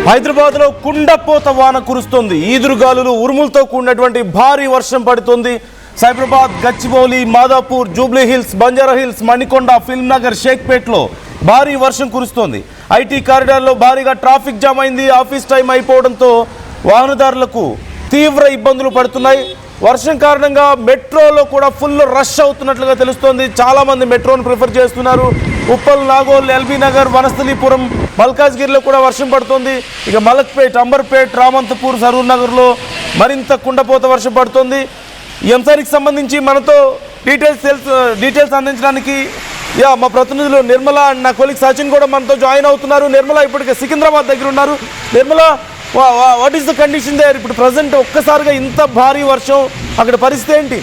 హైదరాబాద్లో కుండపోత వాన కురుస్తోంది. ఈదురుగాలులు ఉరుములతో కూడినటువంటి భారీ వర్షం పడుతోంది. సైబరాబాద్, గచ్చిబౌలి, మాదాపూర్, జూబ్లీ హిల్స్, బంజారా హిల్స్, మణికొండ, ఫిల్మ్ నగర్, షేక్పేట్లో భారీ వర్షం కురుస్తోంది. ఐటీ కారిడార్లో భారీగా ట్రాఫిక్ జామ్ అయింది. ఆఫీస్ టైం అయిపోవడంతో వాహనదారులకు తీవ్ర ఇబ్బందులు పడుతున్నాయి. వర్షం కారణంగా మెట్రోలో కూడా ఫుల్ రష్ అవుతున్నట్లుగా తెలుస్తోంది. చాలామంది మెట్రోను ప్రిఫర్ చేస్తున్నారు. ఉప్పల్, నాగోల్, ఎల్బీ నగర్, వనస్థలీపురం, మల్కాజ్గిరిలో కూడా వర్షం పడుతోంది. ఇక మలక్పేట్, అంబర్పేట్, రామంతపూర్, సరూర్ నగర్లో మరింత కుండపోత వర్షం పడుతోంది. ఈ అంశానికి సంబంధించి మనతో డీటెయిల్స్ అందించడానికి మా ప్రతినిధులు నిర్మల అండ్ నా కొలీగ్ సచిన్ కూడా మనతో జాయిన్ అవుతున్నారు. నిర్మల ఇప్పటికే సికింద్రాబాద్ దగ్గర ఉన్నారు. Nirmala, what is the condition there? ఇప్పుడు ప్రజెంట్ ఒక్కసారిగా ఇంత భారీ వర్షం, అక్కడ పరిస్థితి ఏంటి?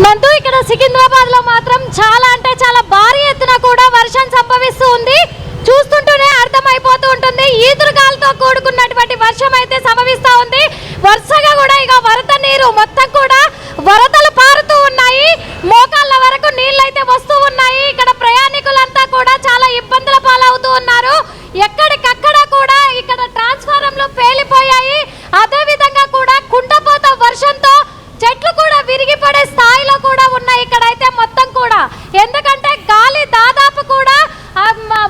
నందు, ఇక్కడ సికింద్రాబాద్ లో మాత్రం చాలా అంటే చాలా భారీ ఎత్తున కూడా వర్షం సంభవిస్తూ ఉంది. చూస్తుంటూనే అర్థమైపోతూ ఉంటుంది. ఈదురుగాలతో కూడుకున్నటువంటి వర్షం అయితే సంభవిస్తూ ఉంది. వరుసగా కూడా ఇక వరద నీరు మొత్తం కూడా వరదలు పారుతూ ఉన్నాయి. మోకాళ్ళ వరకు నీళ్ళు అయితే వస్తూ ఉన్నాయి. ఇక్కడ ప్రయాణికులంతా కూడా చాలా ఇబ్బందుల పాలవుతూ ఉన్నారు. ఎక్కడికక్కడ కూడా ఇక్కడ ట్రాన్స్ఫారంలు పేలిపోయాయి. అదే విధంగా కూడా కుండపోత వర్షంతో చెట్లు కూడా విరిగిపడే స్థాయిలో కూడా ఉన్నాయి ఇక్కడైతే మొత్తం కూడా. ఎందుకంటే గాలి దాదాపు కూడా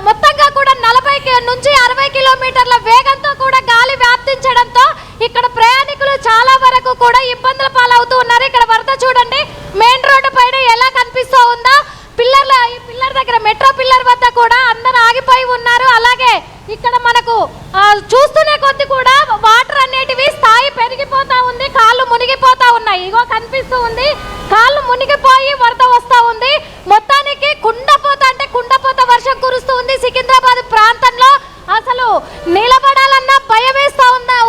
మొత్తంగా కూడా 40 నుంచి 60 కిలోమీటర్ల వేగంతో కూడా గాలి వ్యాప్తించడంతో ఇక్కడ ప్రయాణికులు చాలా వరకు కూడా ఇబ్బందుల పాలవుతూ ఉన్నారు. ఇక్కడ వరద చూడండి, మెయిన్ రోడ్డు పైన ఎలా కనిపిస్తూ ఉందో. ఈ పిల్లర్ దగ్గర, మెట్రో పిల్లర్ వద్ద కూడా అందరూ ఆగిపోయి ఉన్నారు. అలాగే ఇక్కడ మనకు చూస్తూనే కొద్ది కూడా వాటర్ అనేటివి స్థాయి పెరిగిపోతా ఉంది. కాళ్ళు మునిగిపోతా ఉన్నాయి. ఇగో కనిపిస్తూ ఉంది, కాళ్ళు మునిగిపోయి వరద వస్తూ ఉంది. మొత్తానికి కుండపోత అంటే కుండపోత వర్షం కురుస్తూ ఉంది సికింద్రాబాద్ ప్రాంతంలో. అసలు నిలబడాలన్నా భయం వేస్తా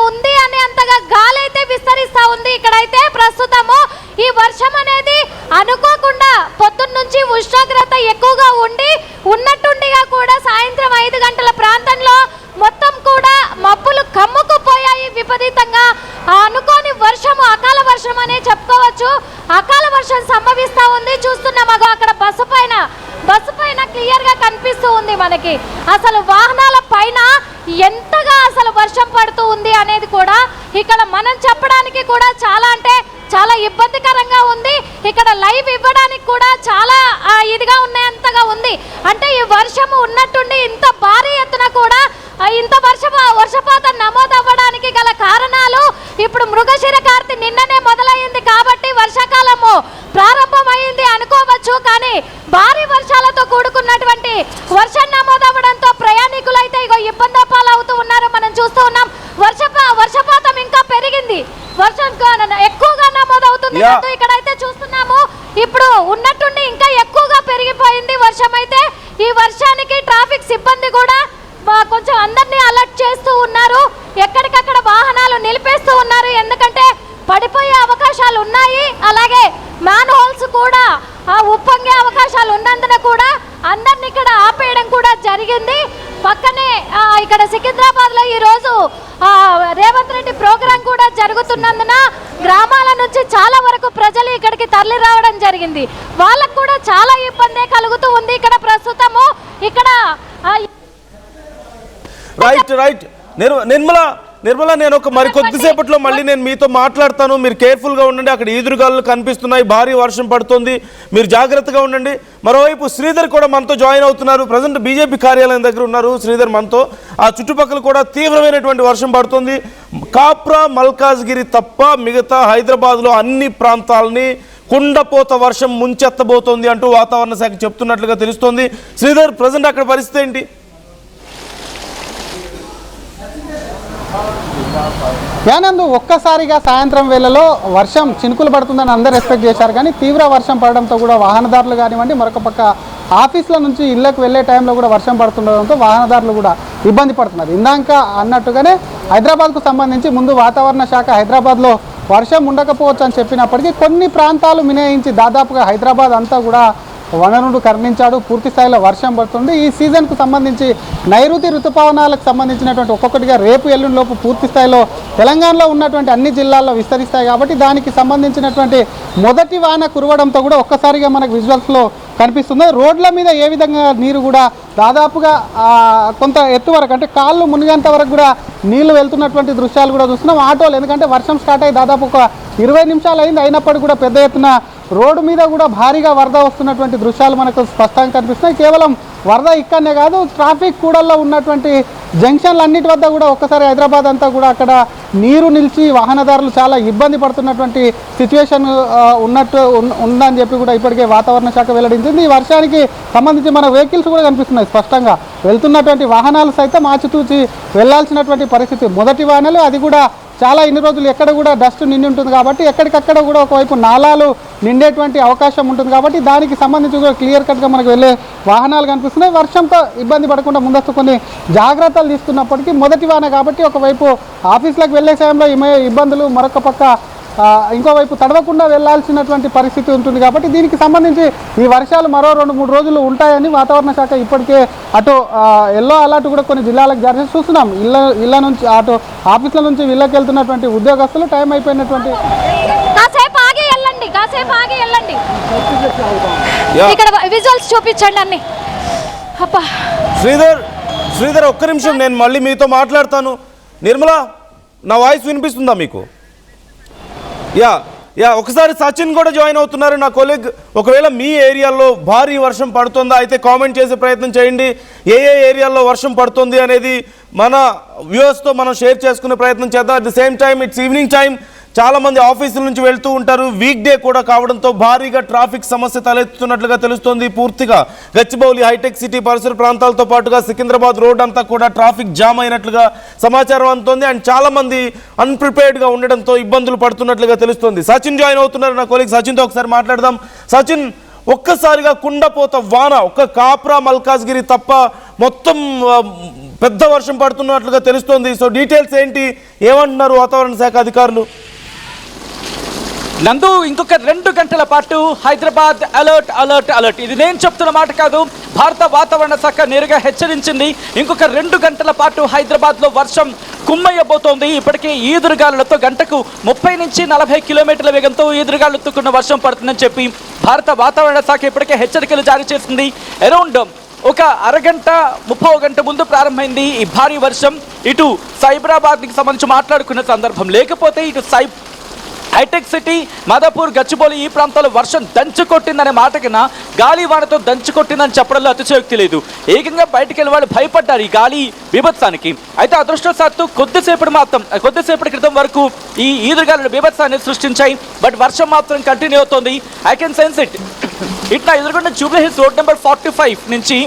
ఉంది అనే అంతగా గాలి అయితే విస్తరిస్తా ఉంది. ఇక్కడైతే ప్రస్తుతము ఈ వర్షం అనేది అనుకోకుండా పొద్దున్న నుంచి ఉష్ణోగ్రత ఎక్కువగా ఉండి ఉన్నట్టుండిగా కూడా సాయంత్రం 5 గంటల ప్రాంతంలో మొత్తం కూడా మబ్బులు కమ్ముకుపోయాయి విపరీతంగా. అనుకోని వర్షము, అకాల వర్షం అనే చెప్పుకోవచ్చు. అకాల వర్షం సంభవిస్తూ ఉంది. చూస్తున్నాం అక్కడ బస్సు పైన క్లియర్ గా కనిపిస్తూ ఉంది మనకి. అసలు వాహనాల పైన ఎంతగా అసలు వర్షం పడుతూ ఉంది అనేది కూడా ఇక్కడ మనం చెప్పడానికి కూడా చాలా అంటే చాలా ఇబ్బందికరంగా ఉంది. ఇక్కడ లైవ్ ఇవ్వడానికి కూడా చాలా ఇదిగా ఉన్నంతగా ఉంది. అంటే ఈ వర్షము ఉన్నట్టుండి ఇంత భారీ ఎత్తున కూడా ఇంత వర్షపాతం నమోదవ్వడానికి గల కారణాలు, ఇప్పుడు మృగశిర కార్తె నిన్ననే మొదలైంది కాబట్టి వర్షాకాలము ప్రారంభమైంది అనుకోవచ్చు. కానీ భారీ వర్షాలతో కూడుకున్నటువంటి వర్షం నమోదవ్వడంతో ప్రయాణికులు అయితే ఇగో ఇబ్బంది పాలవుతూ ఉన్నారు. మనం చూస్తూ ఉన్నాం వర్షపాతం ఇంకా పెరిగింది. వర్షం ఎక్కువగా నమోదవుతుంది. ఇక్కడైతే చూస్తున్నాము ఇప్పుడు ఉన్నట్టుండి ఇంకా ఎక్కువగా పెరిగిపోయింది వర్షం అయితే. ఈ వర్షానికి ట్రాఫిక్ సిబ్బంది కూడా కొంచెం అందరినీ అలర్ట్ చేస్తూ ఉన్నారు. ఎక్కడికక్కడ వాహనాలు నిలిపేస్తూ ఉన్నారు. ఎందుకంటే పడిపోయే అవకాశాలు ఉన్నాయి. అలాగే మ్యాన్ హోల్స్ కూడా ఉప్పొంగే అవకాశాలు ఉన్నందున కూడా అందరిని ఇక్కడ ఆపేయడం కూడా జరిగింది. పక్కనే ఇక్కడ సికింద్రాబాద్ లో ఈ రోజు రేవంత్ రెడ్డి ప్రోగ్రాం కూడా జరుగుతున్నందున గ్రామాల నుంచి చాలా వరకు ప్రజలు ఇక్కడికి తరలి రావడం జరిగింది. వాళ్ళకు కూడా చాలా ఇబ్బంది కలుగుతూ ఉంది. ఇక్కడ ప్రస్తుతము ఇక్కడ రైట్ నిర్మల, నేను మరి కొద్దిసేపట్లో మళ్ళీ నేను మీతో మాట్లాడతాను. మీరు కేర్ఫుల్గా ఉండండి. అక్కడ ఈదురుగాలు కనిపిస్తున్నాయి, భారీ వర్షం పడుతుంది, మీరు జాగ్రత్తగా ఉండండి. మరోవైపు శ్రీధర్ కూడా మనతో జాయిన్ అవుతున్నారు. ప్రజెంట్ బీజేపీ కార్యాలయం దగ్గర ఉన్నారు శ్రీధర్ మనతో. ఆ చుట్టుపక్కల కూడా తీవ్రమైనటువంటి వర్షం పడుతుంది. కాప్రా, మల్కాజ్గిరి తప్ప మిగతా హైదరాబాద్లో అన్ని ప్రాంతాలని కుండపోత వర్షం ముంచెత్తబోతోంది అంటూ వాతావరణ శాఖ చెప్తున్నట్లుగా తెలుస్తోంది. శ్రీధర్, ప్రజెంట్ అక్కడ పరిస్థితి ఏంటి? యానందు, ఒక్కసారిగా సాయంత్రం వేళలో వర్షం చినుకులు పడుతుందని అందరూ ఎక్స్పెక్ట్ చేశారు. కానీ తీవ్ర వర్షం పడడంతో కూడా వాహనదారులు కానివ్వండి, మరొక పక్క ఆఫీసుల నుంచి ఇళ్లకు వెళ్ళే టైంలో కూడా వర్షం పడుతుండడంతో వాహనదారులు కూడా ఇబ్బంది పడుతున్నారు. ఇందాక అన్నట్టుగానే హైదరాబాద్కు సంబంధించి ముందు వాతావరణ శాఖ హైదరాబాద్లో వర్షం ఉండకపోవచ్చు అని చెప్పినప్పటికీ కొన్ని ప్రాంతాలు మినహాయించి దాదాపుగా హైదరాబాద్ అంతా కూడా వనరుడు కరుణించాడు, పూర్తి స్థాయిలో వర్షం పడుతుంది. ఈ సీజన్కు సంబంధించి నైరుతి ఋతుపవనాలకు సంబంధించినటువంటి ఒక్కొక్కటిగా రేపు ఎల్లుండిలోపు పూర్తి స్థాయిలో తెలంగాణలో ఉన్నటువంటి అన్ని జిల్లాల్లో విస్తరిస్తాయి. కాబట్టి దానికి సంబంధించినటువంటి మొదటి వాన కురవడంతో కూడా ఒక్కసారిగా మనకు విజువల్స్లో కనిపిస్తుంది. రోడ్ల మీద ఏ విధంగా నీరు కూడా దాదాపుగా కొంత ఎత్తు వరకు అంటే కాళ్ళు మునిగేంత వరకు కూడా నీళ్లు వెళ్తున్నటువంటి దృశ్యాలు కూడా చూస్తున్నాం. ఆటోలు ఎందుకంటే వర్షం స్టార్ట్ అయ్యి దాదాపు ఒక 20 నిమిషాలు అయింది, అయినప్పటికీ కూడా పెద్ద ఎత్తున రోడ్డు మీద కూడా భారీగా వరద వస్తున్నటువంటి దృశ్యాలు మనకు స్పష్టంగా కనిపిస్తున్నాయి. కేవలం వరద ఇక్కడనే కాదు, ట్రాఫిక్ కూడల్లో ఉన్నటువంటి జంక్షన్లు అన్నిటి వద్ద కూడా ఒక్కసారి హైదరాబాద్ అంతా కూడా అక్కడ నీరు నిలిచి వాహనదారులు చాలా ఇబ్బంది పడుతున్నటువంటి సిచ్యువేషన్ ఉందని చెప్పి కూడా ఇప్పటికే వాతావరణ శాఖ వెల్లడించింది. ఈ వర్షానికి సంబంధించి మన వెహికల్స్ కూడా కనిపిస్తున్నాయి స్పష్టంగా. వెళ్తున్నటువంటి వాహనాలు సైతం ఆచితూచి వెళ్లాల్సినటువంటి పరిస్థితి. మొదటి వాహనాలు అది కూడా చాలా ఇన్ని రోజులు ఎక్కడ కూడా డస్ట్ నిండి ఉంటుంది కాబట్టి ఎక్కడికక్కడ కూడా ఒకవైపు నాలాలు నిండేటువంటి అవకాశం ఉంటుంది కాబట్టి దానికి సంబంధించి కూడా క్లియర్ కట్గా మనకు వెళ్ళే వాహనాలు కనిపిస్తున్నాయి. వర్షంతో ఇబ్బంది పడకుండా ముందస్తు కొన్ని జాగ్రత్తలు తీసుకున్నప్పటికీ మొదటి వాహనం కాబట్టి ఒకవైపు ఆఫీసులకు వెళ్ళే సమయంలో ఇబ్బందులు, మరొక పక్క ఇంకోవైపు తడవకుండా వెళ్లాల్సినటువంటి పరిస్థితి ఉంటుంది. కాబట్టి దీనికి సంబంధించి ఈ వర్షాలు మరో 2-3 రోజులు ఉంటాయని వాతావరణ శాఖ ఇప్పటికే అటు ఎల్లో అలర్ట్ కూడా కొన్ని జిల్లాలకు జారీ చేసి చూస్తున్నాం. ఇళ్ళ నుంచి అటు ఆఫీసుల నుంచి వీళ్ళకి వెళ్తున్నటువంటి ఉద్యోగస్తులు టైం అయిపోయినటువంటి ఇక్కడ విజువల్స్ చూపించండి అన్ని. శ్రీధర్ ఒక్క నిమిషం, నేను మళ్ళీ మీతో మాట్లాడతాను. నిర్మల, నా వాయిస్ వినిపిస్తుందా మీకు? ఒకసారి సచిన్ కూడా జాయిన్ అవుతున్నారు, నా కొలీగ్. ఒకవేళ మీ ఏరియాలో భారీ వర్షం పడుతుందా అయితే కామెంట్ చేసే ప్రయత్నం చేయండి. ఏ ఏరియాలో వర్షం పడుతుంది అనేది మన వ్యూవర్స్తో మనం షేర్ చేసుకునే ప్రయత్నం చేద్దాం. At the same time it's evening time, చాలామంది ఆఫీసుల నుంచి వెళ్తూ ఉంటారు. వీక్ డే కూడా కావడంతో భారీగా ట్రాఫిక్ సమస్య తలెత్తుతున్నట్లుగా తెలుస్తోంది. పూర్తిగా గచ్చిబౌలి, హైటెక్ సిటీ పరిసర ప్రాంతాలతో పాటుగా సికింద్రాబాద్ రోడ్ అంతా కూడా ట్రాఫిక్ జామ్ అయినట్లుగా సమాచారం అందుతోంది. అండ్ చాలామంది అన్ప్రిపేర్డ్గా ఉండడంతో ఇబ్బందులు పడుతున్నట్లుగా తెలుస్తోంది. సచిన్ జాయిన్ అవుతున్నారు, నా కొలీగ్ సచిన్తో ఒకసారి మాట్లాడదాం. సచిన్, ఒక్కసారిగా కుండపోత వాన, ఒక్క కాప్రా మల్కాజ్గిరి తప్ప మొత్తం పెద్ద వర్షం పడుతున్నట్లుగా తెలుస్తోంది. సో డీటెయిల్స్ ఏంటి, ఏమంటున్నారు వాతావరణ శాఖ అధికారులు? నందు, ఇంకొక 2 గంటల పాటు హైదరాబాద్ అలర్ట్ అలర్ట్ అలర్ట్. ఇది నేను చెప్తున్న మాట కాదు, భారత వాతావరణ శాఖ నేరుగా హెచ్చరించింది. ఇంకొక 2 గంటల పాటు హైదరాబాద్లో వర్షం కుమ్మయ్యబోతోంది. ఇప్పటికే ఈదురుగాలులతో గంటకు 30 నుంచి 40 కిలోమీటర్ల వేగంతో ఈదురుగాలులతో కూడిన వర్షం పడుతుందని చెప్పి భారత వాతావరణ శాఖ ఇప్పటికే హెచ్చరికలు జారీ చేసింది. అరౌండ్ ఒక అరగంట 30 గంట ముందు ప్రారంభమైంది ఈ భారీ వర్షం. ఇటు సైబరాబాద్కి సంబంధించి మాట్లాడుకున్న సందర్భం, లేకపోతే ఇటు హైటెక్ సిటీ, మాదాపూర్, గచ్చిబౌలి ఈ ప్రాంతాల్లో వర్షం దంచుకొట్టిందనే మాట కన్నా గాలి వానతో దంచుకొట్టిందని చెప్పడంలో అతిశయోక్తి లేదు. ఏకంగా బయటికి వెళ్ళి వాళ్ళు భయపడ్డారు ఈ గాలి బీభత్సానికి. అయితే అదృష్టవశాత్తు కొద్దిసేపటి క్రితం వరకు ఈ ఈదురుగాలులు బీభత్సాన్ని సృష్టించాయి. బట్ వర్షం మాత్రం కంటిన్యూ అవుతోంది. I can sense it. ఇట్లా ఎదుర్కొన్న జూబ్లీ హిల్స్ రోడ్ నెంబర్ 45 నుంచి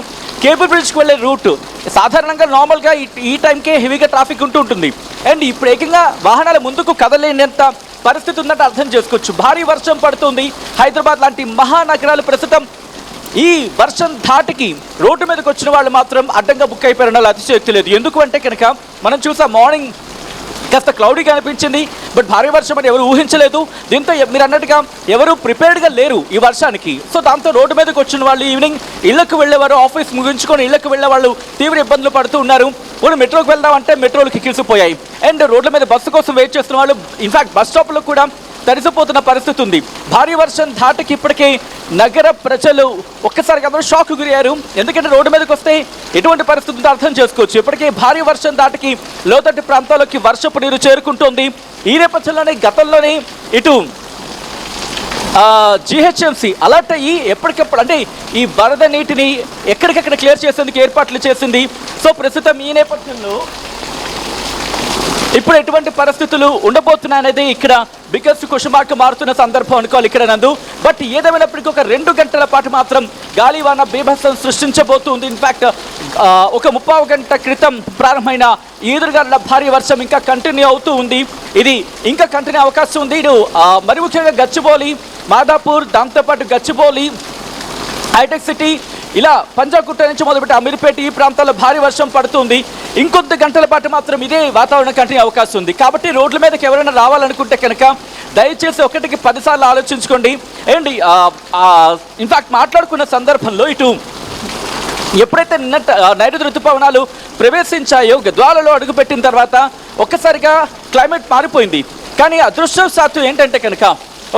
కేబుల్ బ్రిడ్జ్కి వెళ్ళే రూట్ సాధారణంగా నార్మల్గా ఈ టైంకే హెవీగా ట్రాఫిక్ ఉంటుంది. అండ్ ఇప్పుడు ఏకంగా వాహనాల ముందుకు కదలేనంత పరిస్థితి ఉందంటే అర్థం చేసుకోవచ్చు. భారీ వర్షం పడుతుంది. హైదరాబాద్ లాంటి మహానగరాలు ప్రస్తుతం ఈ వర్షం ధాటికి రోడ్డు మీదకి వచ్చిన వాళ్ళు మాత్రం అడ్డంగా బుక్ అయిపోయారన్న అతిశయోక్తి లేదు. ఎందుకు అంటే కనుక మనం చూసాం, మార్నింగ్ కాస్త క్లౌడీగా అనిపించింది, బట్ భారీ వర్షం అని ఎవరు ఊహించలేదు. దీంతో మీరు అన్నట్టుగా ఎవరు ప్రిపేర్డ్గా లేరు ఈ వర్షానికి. సో దాంతో రోడ్డు మీదకి వచ్చిన వాళ్ళు ఈవినింగ్ ఇళ్లకు వెళ్ళేవారు, ఆఫీస్ ముగించుకొని ఇళ్లకు వెళ్ళే వాళ్ళు తీవ్ర ఇబ్బందులు పడుతూ ఉన్నారు. ఇప్పుడు మెట్రోకి వెళ్దామంటే మెట్రోలు కిక్కిసిపోయాయి. అండ్ రోడ్ల మీద బస్సు కోసం వెయిట్ చేస్తున్న వాళ్ళు ఇన్ఫాక్ట్ బస్ స్టాప్లో కూడా తడిసిపోతున్న పరిస్థితి ఉంది. భారీ వర్షం ధాటికి ఇప్పటికే నగర ప్రజలు ఒక్కసారిగా అందరూ షాక్ గురయ్యారు. ఎందుకంటే రోడ్డు మీదకి వస్తే ఎటువంటి పరిస్థితి ఉందో అర్థం చేసుకోవచ్చు. ఇప్పటికే భారీ వర్షం ధాటికి లోతట్టు ప్రాంతాల్లోకి వర్షపు నీరు చేరుకుంటోంది. ఈ నేపథ్యంలోనే గతంలోనే ఇటు జిహెచ్ఎంసీ అలర్ట్ అయ్యి ఎప్పటికప్పుడు అంటే ఈ వరద నీటిని ఎక్కడికక్కడ క్లియర్ చేసేందుకు ఏర్పాట్లు చేసింది. సో ప్రస్తుతం ఈ నేపథ్యంలో ఇప్పుడు ఎటువంటి పరిస్థితులు ఉండబోతున్నాయనేది ఇక్కడ బిగ్గెస్ట్ క్వశ్చన్ మార్క్ మారుతున్న సందర్భం అనుకోవాలి ఇక్కడ నందు. బట్ ఏదేమైనప్పటికీ ఒక 2 గంటల పాటు మాత్రం గాలివాన బీభత్సం సృష్టించబోతుంది. ఇన్ఫాక్ట్ ఒక 30 గంట క్రితం ప్రారంభమైన ఈదురుగాలుల భారీ వర్షం ఇంకా కంటిన్యూ అవుతూ ఉంది. ఇది ఇంకా కంటిన్యూ అవకాశం ఉంది. ఇటు మరి ముఖ్యంగా గచ్చిబౌలి, మాదాపూర్, దాంతోపాటు గచ్చిబౌలి, హైటెక్ సిటీ, ఇలా పంజాగుట్ట నుంచి మొదలుపెట్టి అమీర్పేట ఈ ప్రాంతాల్లో భారీ వర్షం పడుతుంది. ఇంకొంత గంటల పాటు మాత్రం ఇదే వాతావరణం కంటే అవకాశం ఉంది. కాబట్టి రోడ్ల మీదకి ఎవరైనా రావాలనుకుంటే కనుక దయచేసి 1కి 10 సార్లు ఆలోచించుకోండి. ఏంటి ఇన్ఫాక్ట్ మాట్లాడుకున్న సందర్భంలో ఇటు ఎప్పుడైతే నైరుతి ఋతుపవనాలు ప్రవేశించాయో గద్వాలలో అడుగుపెట్టిన తర్వాత ఒక్కసారిగా క్లైమేట్ మారిపోయింది. కానీ అదృష్టవశాత్తు ఏంటంటే కనుక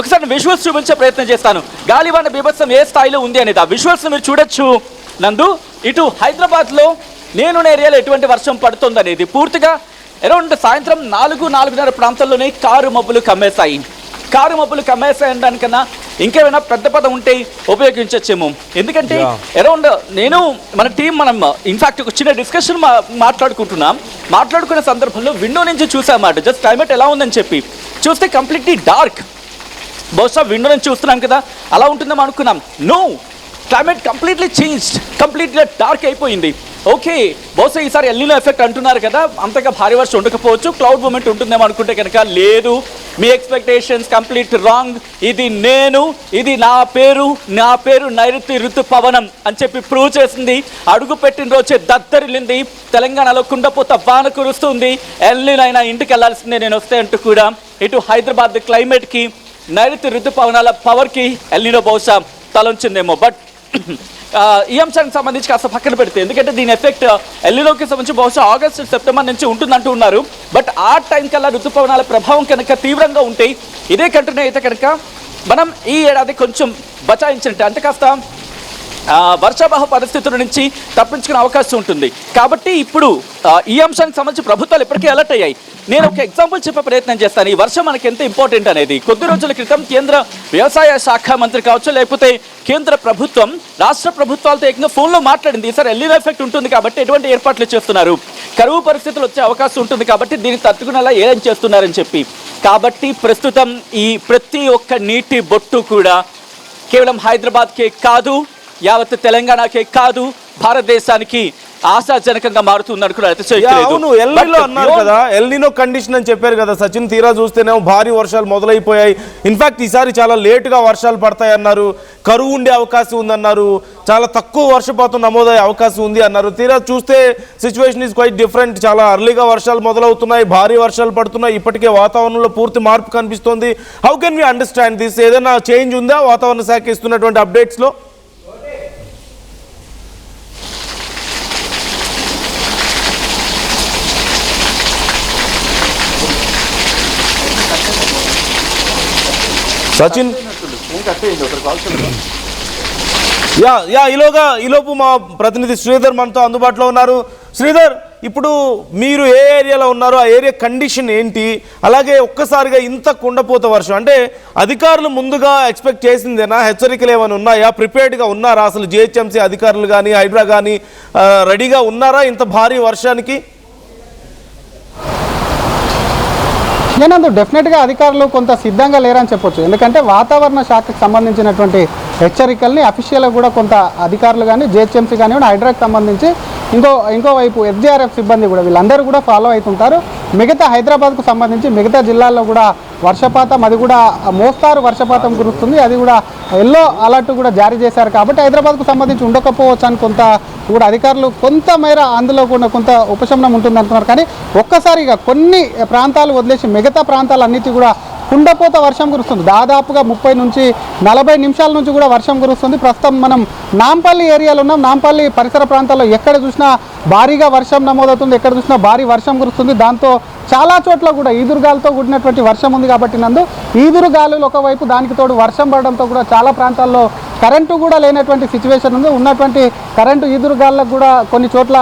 ఒకసారి విజువల్స్ చూపించే ప్రయత్నం చేస్తాను. గాలివాన బీభత్సం ఏ స్థాయిలో ఉంది అనేది ఆ విజువల్స్ మీరు చూడొచ్చు. నందు ఇటు హైదరాబాద్లో నేను ఏరియాలో ఎటువంటి వర్షం పడుతుంది అనేది పూర్తిగా అరౌండ్ సాయంత్రం 4-4:30 ప్రాంతాల్లోనే కారు మబ్బులు కమ్మేసాయి అనడానికన్నా ఇంకేమైనా పెద్ద పదం ఉంటే ఉపయోగించవచ్చేమో. ఎందుకంటే అరౌండ్ మన టీం ఇన్ఫాక్ట్ ఒక చిన్న డిస్కషన్ మాట్లాడుకునే సందర్భంలో విండో నుంచి చూసామాట జస్ట్ క్లైమేట్ ఎలా ఉందని చెప్పి చూస్తే కంప్లీట్లీ డార్క్. బహుశా విండో నుంచి చూస్తున్నాం కదా అలా ఉంటుందేమో అనుకున్నాం. నో, క్లైమేట్ కంప్లీట్లీ చేంజ్డ్, కంప్లీట్గా డార్క్ అయిపోయింది. ఓకే, బహుశా ఈసారి ఎల్నినో ఎఫెక్ట్ అంటున్నారు కదా, అంతగా భారీ వర్షం ఉండకపోవచ్చు, క్లౌడ్ మూమెంట్ ఉంటుందేమో అనుకుంటే కనుక లేదు, మీ ఎక్స్పెక్టేషన్స్ కంప్లీట్ రాంగ్. ఇది నా పేరు నైరుతి ఋతుపవనం అని చెప్పి ప్రూవ్ చేసింది. అడుగు పెట్టిన రోజే దద్దరిల్లింది. తెలంగాణలో కుండపోత వాన కురుస్తుంది. ఎల్నినైనా ఇంటికి వెళ్లాల్సిందే నేను వస్తే అంటూ కూడా ఇటు హైదరాబాద్ క్లైమేట్కి నైరుతి ఋతుపవనాల పవర్కి ఎల్నినో బహుశా తలొంచిందేమో. బట్ ఈ అంశానికి సంబంధించి కాస్త పక్కన పెడితే, ఎందుకంటే దీని ఎఫెక్ట్ ఎల్నినోకి సంబంధించి బహుశా ఆగస్టు సెప్టెంబర్ నుంచి ఉంటుందంటూ ఉన్నారు. బట్ ఆ టైం కల్లా ఋతుపవనాల ప్రభావం కనుక తీవ్రంగా ఉంటే ఇదే కంటిన్యూ అయితే కనుక మనం ఈ ఏడాది కొంచెం బచాయించినట్టు అంటే కాస్త వర్షాభావ పరిస్థితుల నుంచి తప్పించుకునే అవకాశం ఉంటుంది. కాబట్టి ఇప్పుడు ఈ అంశానికి సంబంధించి ప్రభుత్వాలు ఇప్పటికే అలర్ట్ అయ్యాయి. నేను ఒక ఎగ్జాంపుల్ చెప్పే ప్రయత్నం చేస్తాను. ఈ వర్షం మనకి ఎంత ఇంపార్టెంట్ అనేది. కొద్ది రోజుల క్రితం కేంద్ర వ్యవసాయ శాఖ మంత్రి కావచ్చు, లేకపోతే కేంద్ర ప్రభుత్వం రాష్ట్ర ప్రభుత్వాలతో ఏకంగా ఫోన్లో మాట్లాడింది. ఈసారి ఎల్నినో ఎఫెక్ట్ ఉంటుంది కాబట్టి ఎటువంటి ఏర్పాట్లు చేస్తున్నారు, కరువు పరిస్థితులు వచ్చే అవకాశం ఉంటుంది కాబట్టి దీన్ని తట్టుకునేలా ఏం చేస్తున్నారని చెప్పి. కాబట్టి ప్రస్తుతం ఈ ప్రతి ఒక్క నీటి బొట్టు కూడా కేవలం హైదరాబాద్కే కాదు, యావత్ తెలంగాణకే కాదు, భారతదేశానికి ఆశాజనకంగా మారుతుంది అవును, ఎల్నినో అన్నారు కదా, ఎల్నినో కండిషన్ అని చెప్పారు కదా సచిన్. తీరా చూస్తేనేమో భారీ వర్షాలు మొదలైపోయాయి. ఇన్ఫాక్ట్ ఈసారి చాలా లేటుగా వర్షాలు పడతాయి అన్నారు, కరువు ఉండే అవకాశం ఉందన్నారు, చాలా తక్కువ వర్షపాతం నమోదయ్యే అవకాశం ఉంది అన్నారు. తీరా చూస్తే సిచ్యువేషన్ ఈజ్ క్వైట్ డిఫరెంట్. చాలా అర్లీగా వర్షాలు మొదలవుతున్నాయి, భారీ వర్షాలు పడుతున్నాయి. ఇప్పటికే వాతావరణంలో పూర్తి మార్పు కనిపిస్తోంది. How can we understand this? ఏదైనా చేంజ్ ఉందా వాతావరణ శాఖ ఇస్తున్నటువంటి అప్డేట్స్లో? సచిన్ ఈలోపు మా ప్రతినిధి శ్రీధర్ మనతో అందుబాటులో ఉన్నారు. శ్రీధర్, ఇప్పుడు మీరు ఏ ఏరియాలో ఉన్నారో ఆ ఏరియా కండిషన్ ఏంటి? అలాగే ఒక్కసారిగా ఇంత కుండపోత వర్షం అంటే అధికారులు ముందుగా ఎక్స్పెక్ట్ చేసిందేనా? హెచ్చరికలు ఏమైనా ఉన్నాయా? ప్రిపేర్డ్గా ఉన్నారా? అసలు జిహెచ్ఎంసీ అధికారులు కానీ హైడ్రా కానీ రెడీగా ఉన్నారా ఇంత భారీ వర్షానికి? నేనందు డెఫినెట్గా అధికారులు కొంత సిద్ధంగా లేరని చెప్పొచ్చు. ఎందుకంటే వాతావరణ శాఖకు సంబంధించినటువంటి హెచ్చరికల్ని అఫీషియల్గా కూడా కొంత అధికారులు కానీ జిహెచ్ఎంసీ కానివ్వండి, హైడ్రాకి సంబంధించి ఇంకోవైపు ఎస్డిఆర్ఎఫ్ సిబ్బంది కూడా వీళ్ళందరూ కూడా ఫాలో అవుతుంటారు. మిగతా హైదరాబాద్కు సంబంధించి మిగతా జిల్లాల్లో కూడా వర్షపాతం, అది కూడా మోస్తారు వర్షపాతం కురుస్తుంది. అది కూడా ఎల్లో అలర్ట్ కూడా జారీ చేశారు. కాబట్టి హైదరాబాద్కు సంబంధించి ఉండకపోవచ్చు అని కొంత కూడా అధికారులు కొంతమేర అందులో కూడా కొంత ఉపశమనం ఉంటుంది అంటున్నారు. కానీ ఒక్కసారిగా కొన్ని ప్రాంతాలు వదిలేసి మిగతా ప్రాంతాలన్నిటి కూడా కుండపోత వర్షం కురుస్తుంది. దాదాపుగా 30 నుంచి 40 నిమిషాల నుంచి కూడా వర్షం కురుస్తుంది. ప్రస్తుతం మనం నాంపల్లి ఏరియాలో ఉన్నాం. నాంపల్లి పరిసర ప్రాంతాల్లో ఎక్కడ చూసినా భారీగా వర్షం నమోదవుతుంది, ఎక్కడ చూసినా భారీ వర్షం కురుస్తుంది. దాంతో చాలా చోట్ల కూడా ఈదురుగాలతో కూడినటువంటి వర్షం ఉంది. కాబట్టి నందు ఈదురుగాలులు ఒకవైపు, దానికి తోడు వర్షం పడడంతో కూడా చాలా ప్రాంతాల్లో కరెంటు కూడా లేనటువంటి సిచ్యువేషన్ ఉంది. ఉన్నటువంటి కరెంటు ఈదురుగాలకు కూడా కొన్ని చోట్ల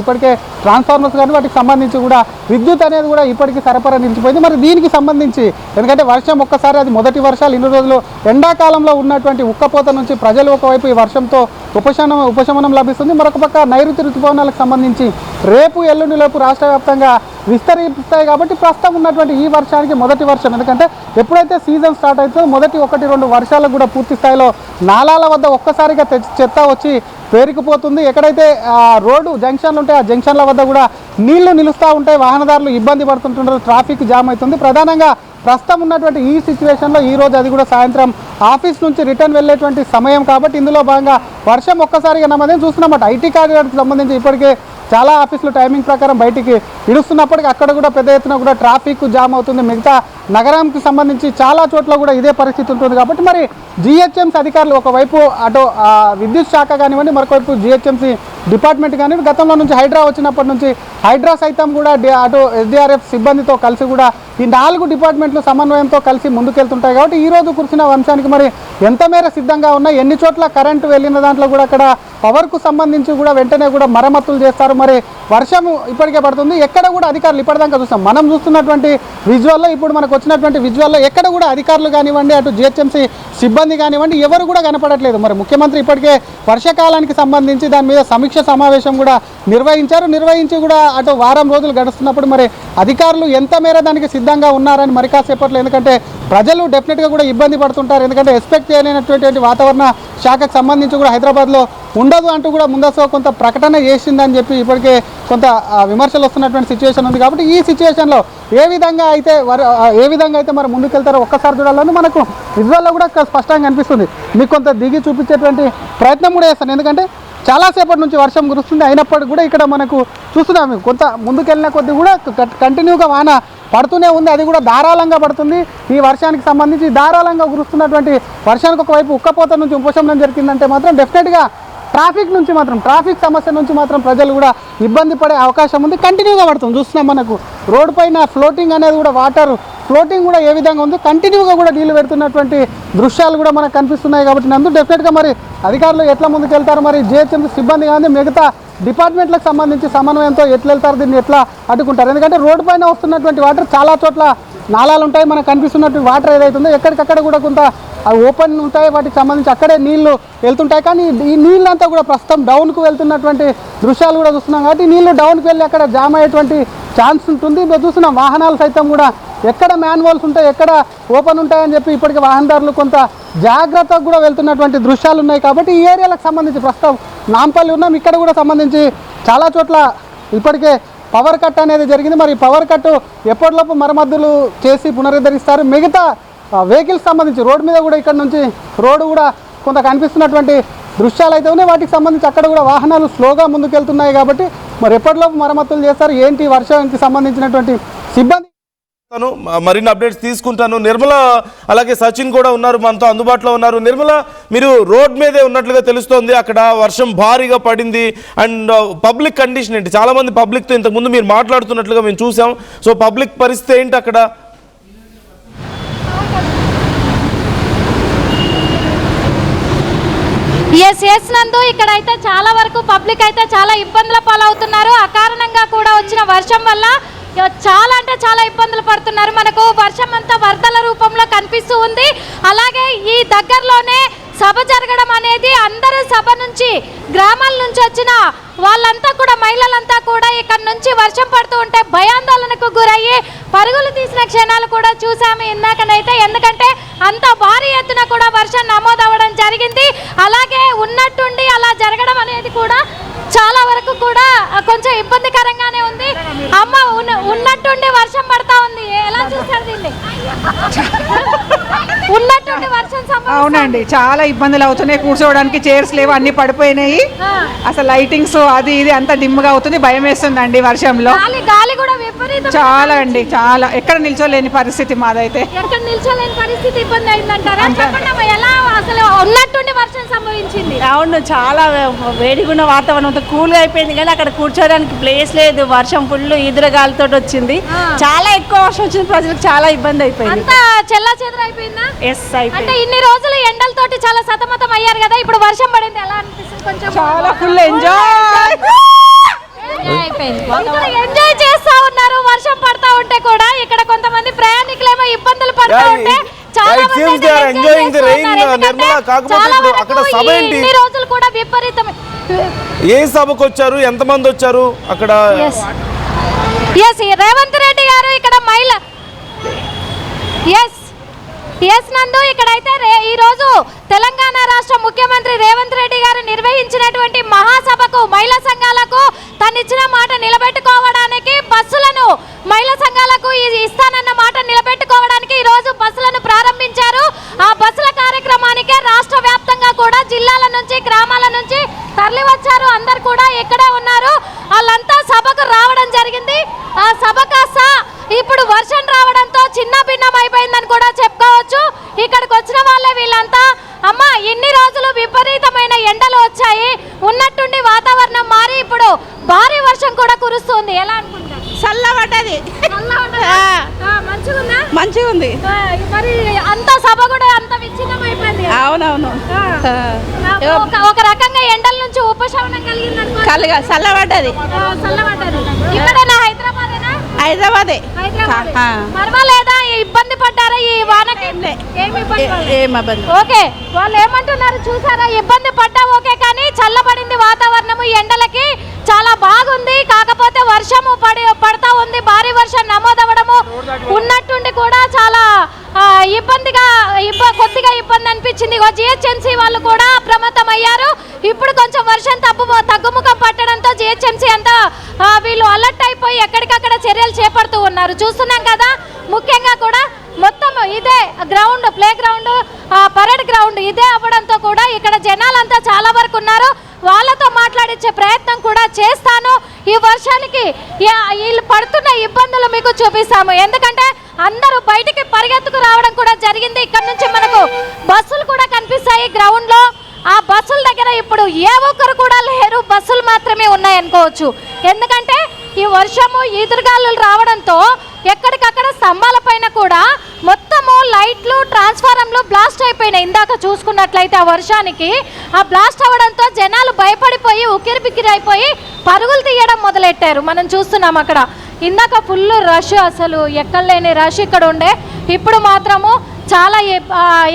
ఇప్పటికే ట్రాన్స్ఫార్మర్స్ కానీ వాటికి సంబంధించి కూడా విద్యుత్ అనేది కూడా ఇప్పటికీ సరఫరా నిలిచిపోయింది. మరి దీనికి సంబంధించి ఎందుకంటే వర్షం ఒక్కసారి అది మొదటి వర్షాలు ఇన్ని రోజులు ఎండాకాలంలో ఉన్నటువంటి ఉక్కపోత నుంచి ప్రజలు ఒకవైపు ఈ వర్షంతో ఉపశమనం లభిస్తుంది. మరొక పక్క నైరుతి ఋతుపవనాలకు సంబంధించి రేపు ఎల్లుండిలోపు రాష్ట్ర వ్యాప్తంగా విస్తరిస్తాయి. కాబట్టి ప్రస్తుతం ఉన్నటువంటి ఈ వర్షానికి మొదటి వర్షం, ఎందుకంటే ఎప్పుడైతే సీజన్ స్టార్ట్ అవుతుందో మొదటి 1-2 వర్షాలకు కూడా పూర్తి స్థాయిలో నాలాల వద్ద ఒక్కసారిగా చెత్త వచ్చి పేరుకుపోతుంది. ఎక్కడైతే రోడ్డు జంక్షన్లు ఉంటాయి ఆ జంక్షన్ల వద్ద కూడా నీళ్లు నిలుస్తూ ఉంటాయి. వాహనదారులు ఇబ్బంది పడుతుంటారు, ట్రాఫిక్ జామ్ అవుతుంది. ప్రధానంగా ప్రస్తుతం ఉన్నటువంటి ఈ సిచ్యువేషన్లో ఈరోజు అది కూడా సాయంత్రం ఆఫీస్ నుంచి రిటర్న్ వెళ్ళేటువంటి సమయం కాబట్టి ఇందులో భాగంగా వర్షం ఒక్కసారిగా నమ్మదేం చూస్తున్నామట. ఐటీ కారిడార్కి సంబంధించి ఇప్పటికే చాలా ఆఫీసులు టైమింగ్ ప్రకారం బయటికి ఇడుస్తున్నప్పటికీ అక్కడ కూడా పెద్ద ఎత్తున కూడా ట్రాఫిక్ జామ్ అవుతుంది. మిగతా నగరానికి సంబంధించి చాలా చోట్ల కూడా ఇదే పరిస్థితి ఉంటుంది. కాబట్టి మరి జిహెచ్ఎంసీ అధికారులు ఒకవైపు అటు విద్యుత్ శాఖ కానివ్వండి, మరొకవైపు జిహెచ్ఎంసీ డిపార్ట్మెంట్ కానివ్వండి, గతంలో నుంచి హైడ్రా వచ్చినప్పటి నుంచి హైడ్రా సైతం కూడా అటు ఎస్డిఆర్ఎఫ్ సిబ్బందితో కలిసి కూడా ఈ 4 డిపార్ట్మెంట్లు సమన్వయంతో కలిసి ముందుకెళ్తుంటాయి. కాబట్టి ఈ రోజు కురిసిన వర్షానికి మరి ఎంత మేర సిద్ధంగా ఉన్నాయి, ఎన్ని చోట్ల కరెంటు వెళ్ళిన దాంట్లో కూడా అక్కడ పవర్కు సంబంధించి కూడా వెంటనే కూడా మరమ్మతులు చేస్తారు. మరి వర్షం ఇప్పటికే పడుతుంది, ఎక్కడ కూడా అధికారులు ఇప్పటిదాకా చూస్తాం మనం చూస్తున్నటువంటి విజువల్లో, ఇప్పుడు మనకు వచ్చినటువంటి విజువల్లో ఎక్కడ కూడా అధికారులు కానివ్వండి, అటు జిహెచ్ఎంసీ సిబ్బంది కానివ్వండి ఎవరు కూడా కనపడట్లేదు. మరి ముఖ్యమంత్రి ఇప్పటికే వర్షాకాలానికి సంబంధించి దాని మీద సమీక్ష సమావేశం కూడా నిర్వహించి కూడా అటు వారం రోజులు గడుస్తున్నప్పుడు మరి అధికారులు ఎంత మేర దానికి సిద్ధంగా ఉన్నారని మరి కాసేపట్లో, ఎందుకంటే ప్రజలు డెఫినెట్గా కూడా ఇబ్బంది పడుతుంటారు. ఎందుకంటే ఎక్స్పెక్ట్ చేయలేనటువంటి వాతావరణ శాఖకు సంబంధించి కూడా హైదరాబాద్లో ఉండదు అంటూ కూడా ముందస్తు కొంత ప్రకటన చేసిందని చెప్పి ఇప్పటికే కొంత విమర్శలు వస్తున్నటువంటి సిచ్యువేషన్ ఉంది. కాబట్టి ఈ సిచ్యువేషన్లో ఏ విధంగా అయితే మరి ముందుకెళ్తారో ఒక్కసారి చూడాలని మనకు విజువల్లో కూడా స్పష్టంగా అనిపిస్తుంది. మీకు కొంత దిగి చూపించేటువంటి ప్రయత్నం కూడా చేస్తాను, ఎందుకంటే చాలాసేపటి నుంచి వర్షం కురుస్తుంది. అయినప్పటికీ కూడా ఇక్కడ మనకు చూస్తున్నాము కొంత ముందుకెళ్ళిన కొద్దీ కూడా కంటిన్యూగా వాన పడుతూనే ఉంది. అది కూడా ధారాళంగా పడుతుంది. ఈ వర్షానికి సంబంధించి ధారాళంగా కురుస్తున్నటువంటి వర్షానికి ఒకవైపు ఉక్కపోత నుంచి ఉపశమనం జరిగిందంటే మాత్రం డెఫినెట్గా ట్రాఫిక్ సమస్య నుంచి మాత్రం ప్రజలు కూడా ఇబ్బంది పడే అవకాశం ఉంది. కంటిన్యూగా పడుతుంది. చూస్తున్నాం మనకు రోడ్డు పైన ఫ్లోటింగ్ అనేది కూడా వాటర్ ఫ్లోటింగ్ కూడా ఏ విధంగా ఉంది, కంటిన్యూగా కూడా నీళ్లు పెడుతున్నటువంటి దృశ్యాలు కూడా మనకు కనిపిస్తున్నాయి. కాబట్టి నందు డెఫినెట్గా మరి అధికారులు ఎట్లా ముందుకెళ్తారు, మరి జిహెచ్ఎంసీ సిబ్బంది కానీ మిగతా డిపార్ట్మెంట్లకు సంబంధించి సమన్వయంతో ఎట్లా వెళ్తారు, దీన్ని ఎట్లా అడ్డుకుంటారు. ఎందుకంటే రోడ్డు పైన వస్తున్నటువంటి వాటర్ చాలా చోట్ల నాలాలు ఉంటాయి, మనకు కనిపిస్తున్నటువంటి వాటర్ ఏదైతుందో ఎక్కడికక్కడ కూడా కొంత ఓపెన్ ఉంటాయి, వాటికి సంబంధించి అక్కడే నీళ్లు వెళ్తుంటాయి. కానీ ఈ నీళ్ళంతా కూడా ప్రస్తుతం డౌన్కు వెళ్తున్నటువంటి దృశ్యాలు కూడా చూస్తున్నాం. కాబట్టి నీళ్లు డౌన్కి వెళ్ళి అక్కడ జామ్ అయ్యేటువంటి ఛాన్స్ ఉంటుంది. మేము చూస్తున్నాం వాహనాలు సైతం కూడా ఎక్కడ మ్యాన్హోల్స్ ఉంటాయి, ఎక్కడ ఓపెన్ ఉంటాయని చెప్పి ఇప్పటికీ వాహనదారులు కొంత జాగ్రత్తగా కూడా వెళ్తున్నటువంటి దృశ్యాలు ఉన్నాయి. కాబట్టి ఈ ఏరియాలకు సంబంధించి ప్రస్తుతం నాంపల్లి ఉన్నాం, ఇక్కడ కూడా సంబంధించి చాలా చోట్ల ఇప్పటికే పవర్ కట్ అనేది జరిగింది. మరి పవర్ కట్ ఎప్పటిలోపు మరమ్మతులు చేసి పునరుద్ధరిస్తారు. మిగతా వెహికల్స్ సంబంధించి రోడ్డు మీద కూడా ఇక్కడ నుంచి రోడ్డు కూడా కొంత కనిపిస్తున్నటువంటి దృశ్యాలు అయితే ఉన్నాయి. వాటికి సంబంధించి అక్కడ కూడా వాహనాలు స్లోగా ముందుకెళ్తున్నాయి. కాబట్టి మరి ఎప్పటిలోపు మరమ్మతులు చేస్తారు, ఏంటి వర్షానికి సంబంధించినటువంటి సిబ్బంది మరిన్ని అప్డేట్స్ తీసుకుంటాను. నిర్మల అలాగే సచిన్ కూడా ఉన్నారు, మనతో అందుబాటులో ఉన్నారు. నిర్మల, మీరు రోడ్ మీదే ఉన్నట్లుగా తెలుస్తోంది, అక్కడ వర్షం భారీగా పడింది. అండ్ పబ్లిక్ కండిషన్ ఏంటి? చాలా మంది పబ్లిక్తో ఇంతకుముందు మీరు మాట్లాడుతున్నట్లుగా మేము చూసాం. సో పబ్లిక్ పరిస్థితి ఏంటి అక్కడ? ఎస్ నందు, ఇక్కడైతే చాలా వరకు పబ్లిక్ అయితే చాలా ఇబ్బందుల పాలవుతున్నారు. అకారణంగా కూడా వచ్చిన వర్షం వల్ల చాలా అంటే చాలా ఇబ్బందులు పడుతున్నారు. మనకు వర్షం అంతా వరదల రూపంలో కనిపిస్తూ ఉంది. అలాగే ఈ దగ్గరలోనే సభ జరగడం అనేది అందరూ సభ నుంచి గ్రామాల నుంచి వచ్చిన వాళ్ళంతా కూడా మహిళలంతా కూడా ఇక్కడ నుంచి వర్షం పడుతూ ఉంటే భయాందోళనకు గురయ్యి పరుగులు తీసిన క్షణాలు కూడా చూసాము ఇందాకనైతే. ఎందుకంటే అంత భారీ ఎత్తున కూడా వర్షం నమోదవ్వడం జరిగింది. అలాగే ఉన్నట్టుండి అలా జరగడం అనేది కూడా చాలా వరకు కూడా కొంచెం ఇబ్బందికరంగానే ఉంది. అమ్మ ఉన్నట్టుండి వర్షం పడతా ఉంది, ఎలా చూసారు దీన్ని? ఉన్నట్టుండి వర్షం అవునండి, చాలా ఇబ్బందులు అవుతున్నాయి. కూర్చోవడానికి చైర్స్ లేవు, అన్ని పడిపోయినాయి. అసలు లైటింగ్స్ అది ఇది అంతా డిమ్గా అవుతుంది, భయం వేస్తుందండి వర్షంలో. గాలి కూడా విపరీతం, చాలా అండి, చాలా. ఎక్కడ నిల్చోలేని పరిస్థితి మాదైతే. ఎక్కడ నిల్చోలేని పరిస్థితి ఇబ్బంది అయిందంటారా? చెప్పండి, ఎలా అసలు ఉన్నట్టుండి వర్షం సంభవించింది? అవును, చాలా వేడిగున్న వాతావరణం, కూల్గా అయిపోయింది. కానీ అక్కడ కూర్చోడానికి ప్లేస్ లేదు. వర్షం ఫుల్ ఈదురగాలితో వచ్చింది, చాలా ఎక్కువ వర్షం వచ్చింది. ప్రజలకు చాలా ఇబ్బంది అయిపోయింది. అంతా చెల్లా చెదరు అయిపోయిందా? ఎస్ అయిపోయింది. అంటే ఇన్ని రోజులు ఎండలతోటి చాలా సతమతం అయ్యారు కదా, ఇప్పుడు వర్షం పడింది, ఎలా అనిపిస్తుంది? కొంచెం చాలా ఫుల్ ఎంజాయ్ ఎంజాయ్ చేస్తా ఉన్నారు. వర్షం పడతా ఉంటే కూడా ఇక్కడ కొంతమంది ప్రయాణికులేమో ఇబ్బందులు పడుతూ ఉంటే చాలా రోజులు కూడా విపరీతం. ఏ సభకు వచ్చారు, ఎంతమంది వచ్చారు అక్కడ? రేవంత్ రెడ్డి గారు ఇక్కడ మహిళ నందు, ఇక్కడైతే ఈ రోజు తెలంగాణ రాష్ట్ర ముఖ్యమంత్రి రేవంత్ రెడ్డి గారు నిర్వహించినటువంటి మహాసభకు మహిళా సంఘాలకు తనిచ్చిన మాట నిలబెట్టుకోవడానికి బస్సులను మహిళా సంఘాలకు ఇస్తానన్న మాట నిలబెట్టుకోవడానికి ఈ రోజు బస్సులను ప్రారంభించారు. ఆ బస్సుల కార్యక్రమానికే రాష్ట్ర వ్యాప్తంగా కూడా జిల్లాల నుంచి గ్రామాల నుంచి తరలి వచ్చారు. అందరు కూడా ఇక్కడే ఉన్నారు. వాళ్ళంతా సభకు రావడం జరిగింది. ఆ సభ కాస్త ఇప్పుడు వర్షం రావడంతో చిన్న భిన్నం అయిపోయిందని కూడా చెప్పుకోవచ్చు. ఇక్కడికి వచ్చిన వాళ్ళే వీళ్ళంతా అమ్మ ఇన్ని రోజులు విపరీతమైన ఎండలు వచ్చాయి, ఉన్నట్టుండి వాతావరణం మారి ఇప్పుడు భారీ వర్షం కూడా కురుస్తుంది. ఎలా అనుకుంటారు? చల్లబడ్డది, మంచిగా ఉంది. మరి అంత సభ కూడా అంత విచ్ఛిన్నం అయిపోయింది. అవునవును, ఒక రకంగా ఎండల నుంచి ఉపశమనం కలిగింది. చల్లబడ్డది. ఇక్కడ హైదరాబాదే. పర్వాలేదా? ఇబ్బంది పడ్డారా ఈ వానకి? ఓకే, వాళ్ళు ఏమంటున్నారు చూసారా? ఇబ్బంది పడ్డా ఓకే, కానీ చల్లబడింది వాతావరణము ఎండలకి, చాలా బాగుంది. కాకపోతే వర్షము పడతా ఉంది, భారీ వర్షం నమోదవడము ఉన్నట్టుండి కూడా చాలా కొద్దిగా ఇబ్బంది అనిపించింది. జిహెచ్ఎంసీ వాళ్ళు కూడా అప్రమత్తమయ్యారు. ఇప్పుడు కొంచెం వర్షం తగ్గుముఖం పట్టడంతో జిహెచ్ఎంసీ అంతా వీళ్ళు అలర్ట్ అయిపోయి ఎక్కడికక్కడ చర్యలు చేపడుతూ ఉన్నారు. చూస్తున్నాం కదా, ముఖ్యంగా కూడా మొత్తం ఇదే ground, play ground, parade ground ఇదే అవ్వడంతో కూడా ఇక్కడ జనాలంతా చాలా వరకు ఉన్నారు. వాళ్ళతో మాట్లాడించే ప్రయత్నం కూడా చేస్తాను. ఈ వర్షానికి వీళ్ళు పడుతున్న ఇబ్బందులు మీకు చూపిస్తాము. ఎందుకంటే అందరూ బయటికి పరిగెత్తుకు రావడం కూడా జరిగింది. ఇక్కడ నుంచి మనకు బస్సులు కూడా కనిపిస్తాయి గ్రౌండ్ లో. ఆ బస్సుల దగ్గర ఇప్పుడు ఏ ఒక్కరు కూడా లేరు, బస్సులు మాత్రమే ఉన్నాయనుకోవచ్చు. ఎందుకంటే ఈ వర్షము ఈదురుగాలులు రావడంతో ఎక్కడికక్కడ స్తంభాల పైన కూడా మొత్తము లైట్లు, ట్రాన్స్ఫారంలు బ్లాస్ట్ అయిపోయినాయి. ఇందాక చూసుకున్నట్లయితే ఆ వర్షానికి ఆ బ్లాస్ట్ అవ్వడంతో జనాలు భయపడిపోయి ఉక్కిరిబిక్కిరి అయిపోయి పరుగులు తీయడం మొదలెట్టారు. మనం చూస్తున్నాం అక్కడ ఇందాక ఫుల్ రష్, అసలు ఎక్కడలేని రష్ ఇక్కడ ఉండే. ఇప్పుడు మాత్రము చాలా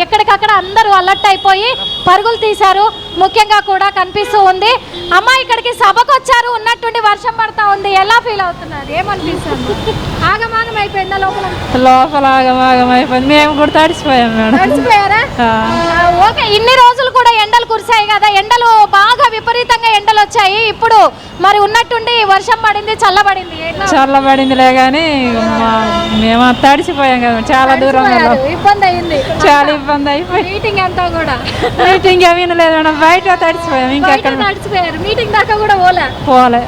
ఎక్కడికక్కడ అందరూ అలర్ట్ అయిపోయి పరుగులు తీశారు. ముఖ్యంగా కూడా కనిపిస్తూ ఉంది. అమ్మ ఇక్కడికి సభకు వచ్చారు, ఉన్నట్టుండి వర్షం పడతా ఉంది, ఎలా ఫీల్ అవుతున్నారు? ఏమనిపిస్తుంది? ఆగమాగం అయిపోయిందా లోపల? ఆగమాగం అయిపోయింది, మేము కూడా తడిసిపోయాం మేడం. తడిసిపోయారా? ఓకే, ఇన్ని రోజులు కూడా ఎండలు కురిసాయి కదా, ఎండలు బాగా విపరీతంగా ఎండలు వచ్చాయి. ఇప్పుడు మరి ఉన్నట్టుండి వర్షం పడింది, చల్లబడిందిలే కానీ మేము తడిసిపోయాం కదా, చాలా దూరం ఇబ్బంది అయింది, చాలా ఇబ్బంది అయిపోయి. మీటింగ్ అంతా కూడా మీటింగ్ వినలేదు మేడం, బయట తడిసిపోయాం. ఇంకా తడిసిపోయారు, మీటింగ్ దాకా కూడా పోలే.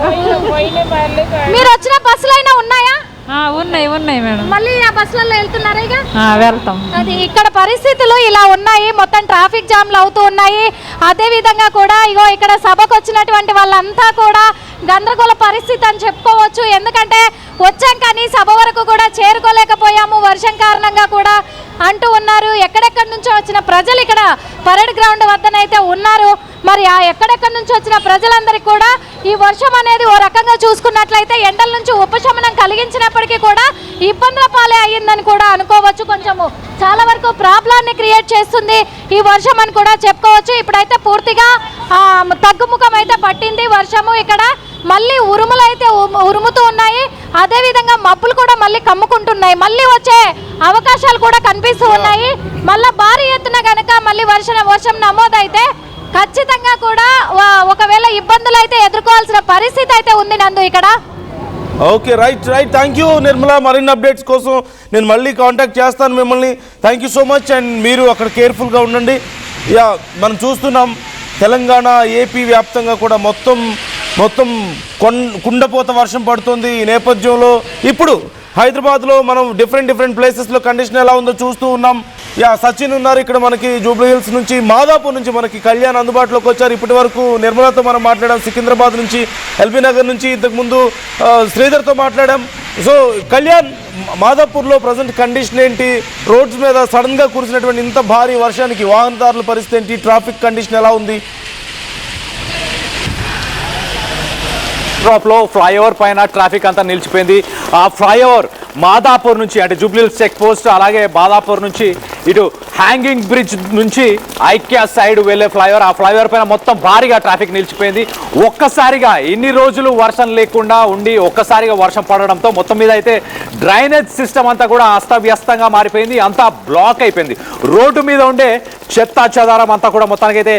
మీరు వచ్చిన బస్సులు అయినా ఉన్నాయా? ఉన్నాయి మేడం. మళ్ళీ ఆ బస్సులలో వెళ్తున్నారా? ఇక వెళ్తాం. అది ఇక్కడ పరిస్థితులు ఇలా ఉన్నాయి, మొత్తం ట్రాఫిక్ జామ్లు అవుతూ ఉన్నాయి. అదే విధంగా కూడా ఇగో ఇక్కడ సభకు వచ్చినటువంటి వాళ్ళంతా కూడా గందరగోళ పరిస్థితి అని చెప్పుకోవచ్చు. ఎందుకంటే వచ్చాం కానీ సభ వరకు కూడా చేరుకోలేకపోయాము వర్షం కారణంగా కూడా అంటూ ఉన్నారు. ఎక్కడెక్కడి నుంచో వచ్చిన ప్రజలు ఇక్కడ పరేడ్ గ్రౌండ్ వద్దనైతే ఉన్నారు. మరి ఆ ఎక్కడెక్కడి నుంచి వచ్చిన ప్రజలందరికీ కూడా ఈ వర్షం అనేది ఓ రకంగా చూసుకున్నట్లయితే ఎండల నుంచి ఉపశమనం కలిగించినప్పటికీ కూడా ఇబ్బందుల పాలే అయ్యిందని కూడా అనుకోవచ్చు. కొంచెము చాలా వరకు ప్రాబ్లాన్ని క్రియేట్ చేస్తుంది ఈ వర్షం అని కూడా చెప్పుకోవచ్చు. ఇప్పుడైతే పూర్తిగా తగ్గుముఖం అయితే పట్టింది వర్షము. ఇక్కడ మళ్ళీ ఉరుములు అయితే ఉరుముతూ ఉన్నాయి, అదేవిధంగా మబ్బులు కూడా మళ్ళీ కమ్ముకుంటున్నాయి. మళ్ళీ వచ్చే అవకాశాలు కూడా కనిపిస్తూ ఉన్నాయి. మళ్ళీ భారీ ఎత్తున కనుక మళ్ళీ వర్షం నమోదైతే ఖచ్చితంగా కూడా ఒకవేళ ఇబ్బందులు అయితే ఎదుర్కోవాల్సిన పరిస్థితి అయితే ఉంది నందు ఇక్కడ. Okay, right. Thank you Nirmala. మరిన్ని అప్డేట్స్ కోసం నేను మళ్ళీ కాంటాక్ట్ చేస్తాను మిమ్మల్ని. Thank you so much. And మీరు అక్కడ కేర్ఫుల్గా ఉండండి. మనం చూస్తున్నాం తెలంగాణ, ఏపీ వ్యాప్తంగా కూడా మొత్తం కుండపోత వర్షం పడుతుంది. ఈ నేపథ్యంలో ఇప్పుడు హైదరాబాద్లో మనం డిఫరెంట్ ప్లేసెస్లో కండిషన్ ఎలా ఉందో చూస్తూ ఉన్నాం. సచిన్ ఉన్నారు ఇక్కడ మనకి జూబ్లీ హిల్స్ నుంచి, మాదాపూర్ నుంచి మనకి కళ్యాణ్ అందుబాటులోకి వచ్చారు. ఇప్పటి వరకు నిర్మలతో మనం మాట్లాడాం, సికింద్రాబాద్ నుంచి, ఎల్బీ నగర్ నుంచి ఇంతకుముందు శ్రీధర్తో మాట్లాడాం. సో కళ్యాణ్, మాదాపూర్లో ప్రజెంట్ కండిషన్ ఏంటి? రోడ్స్ మీద సడన్గా కురిసినటువంటి ఇంత భారీ వర్షానికి వాహనదారుల పరిస్థితి ఏంటి? ట్రాఫిక్ కండిషన్ ఎలా ఉంది? డ్రాప్లో ఫ్లైఓవర్ పైన ట్రాఫిక్ అంతా నిలిచిపోయింది. ఆ ఫ్లైఓవర్ మాదాపూర్ నుంచి అంటే జూబ్లీ హిల్స్ చెక్ పోస్ట్, అలాగే మాదాపూర్ నుంచి ఇటు హ్యాంగింగ్ బ్రిడ్జ్ నుంచి ఐక్య సైడ్ వెళ్ళే ఫ్లైఓవర్, ఆ ఫ్లైఓవర్ పైన మొత్తం భారీగా ట్రాఫిక్ నిలిచిపోయింది. ఒక్కసారిగా ఇన్ని రోజులు వర్షం లేకుండా ఉండి ఒక్కసారిగా వర్షం పడడంతో మొత్తం మీద అయితే డ్రైనేజ్ సిస్టమ్ అంతా కూడా అస్తవ్యస్తంగా మారిపోయింది, అంతా బ్లాక్ అయిపోయింది. రోడ్డు మీద ఉండే చెత్త చెదారం అంతా కూడా మొత్తానికైతే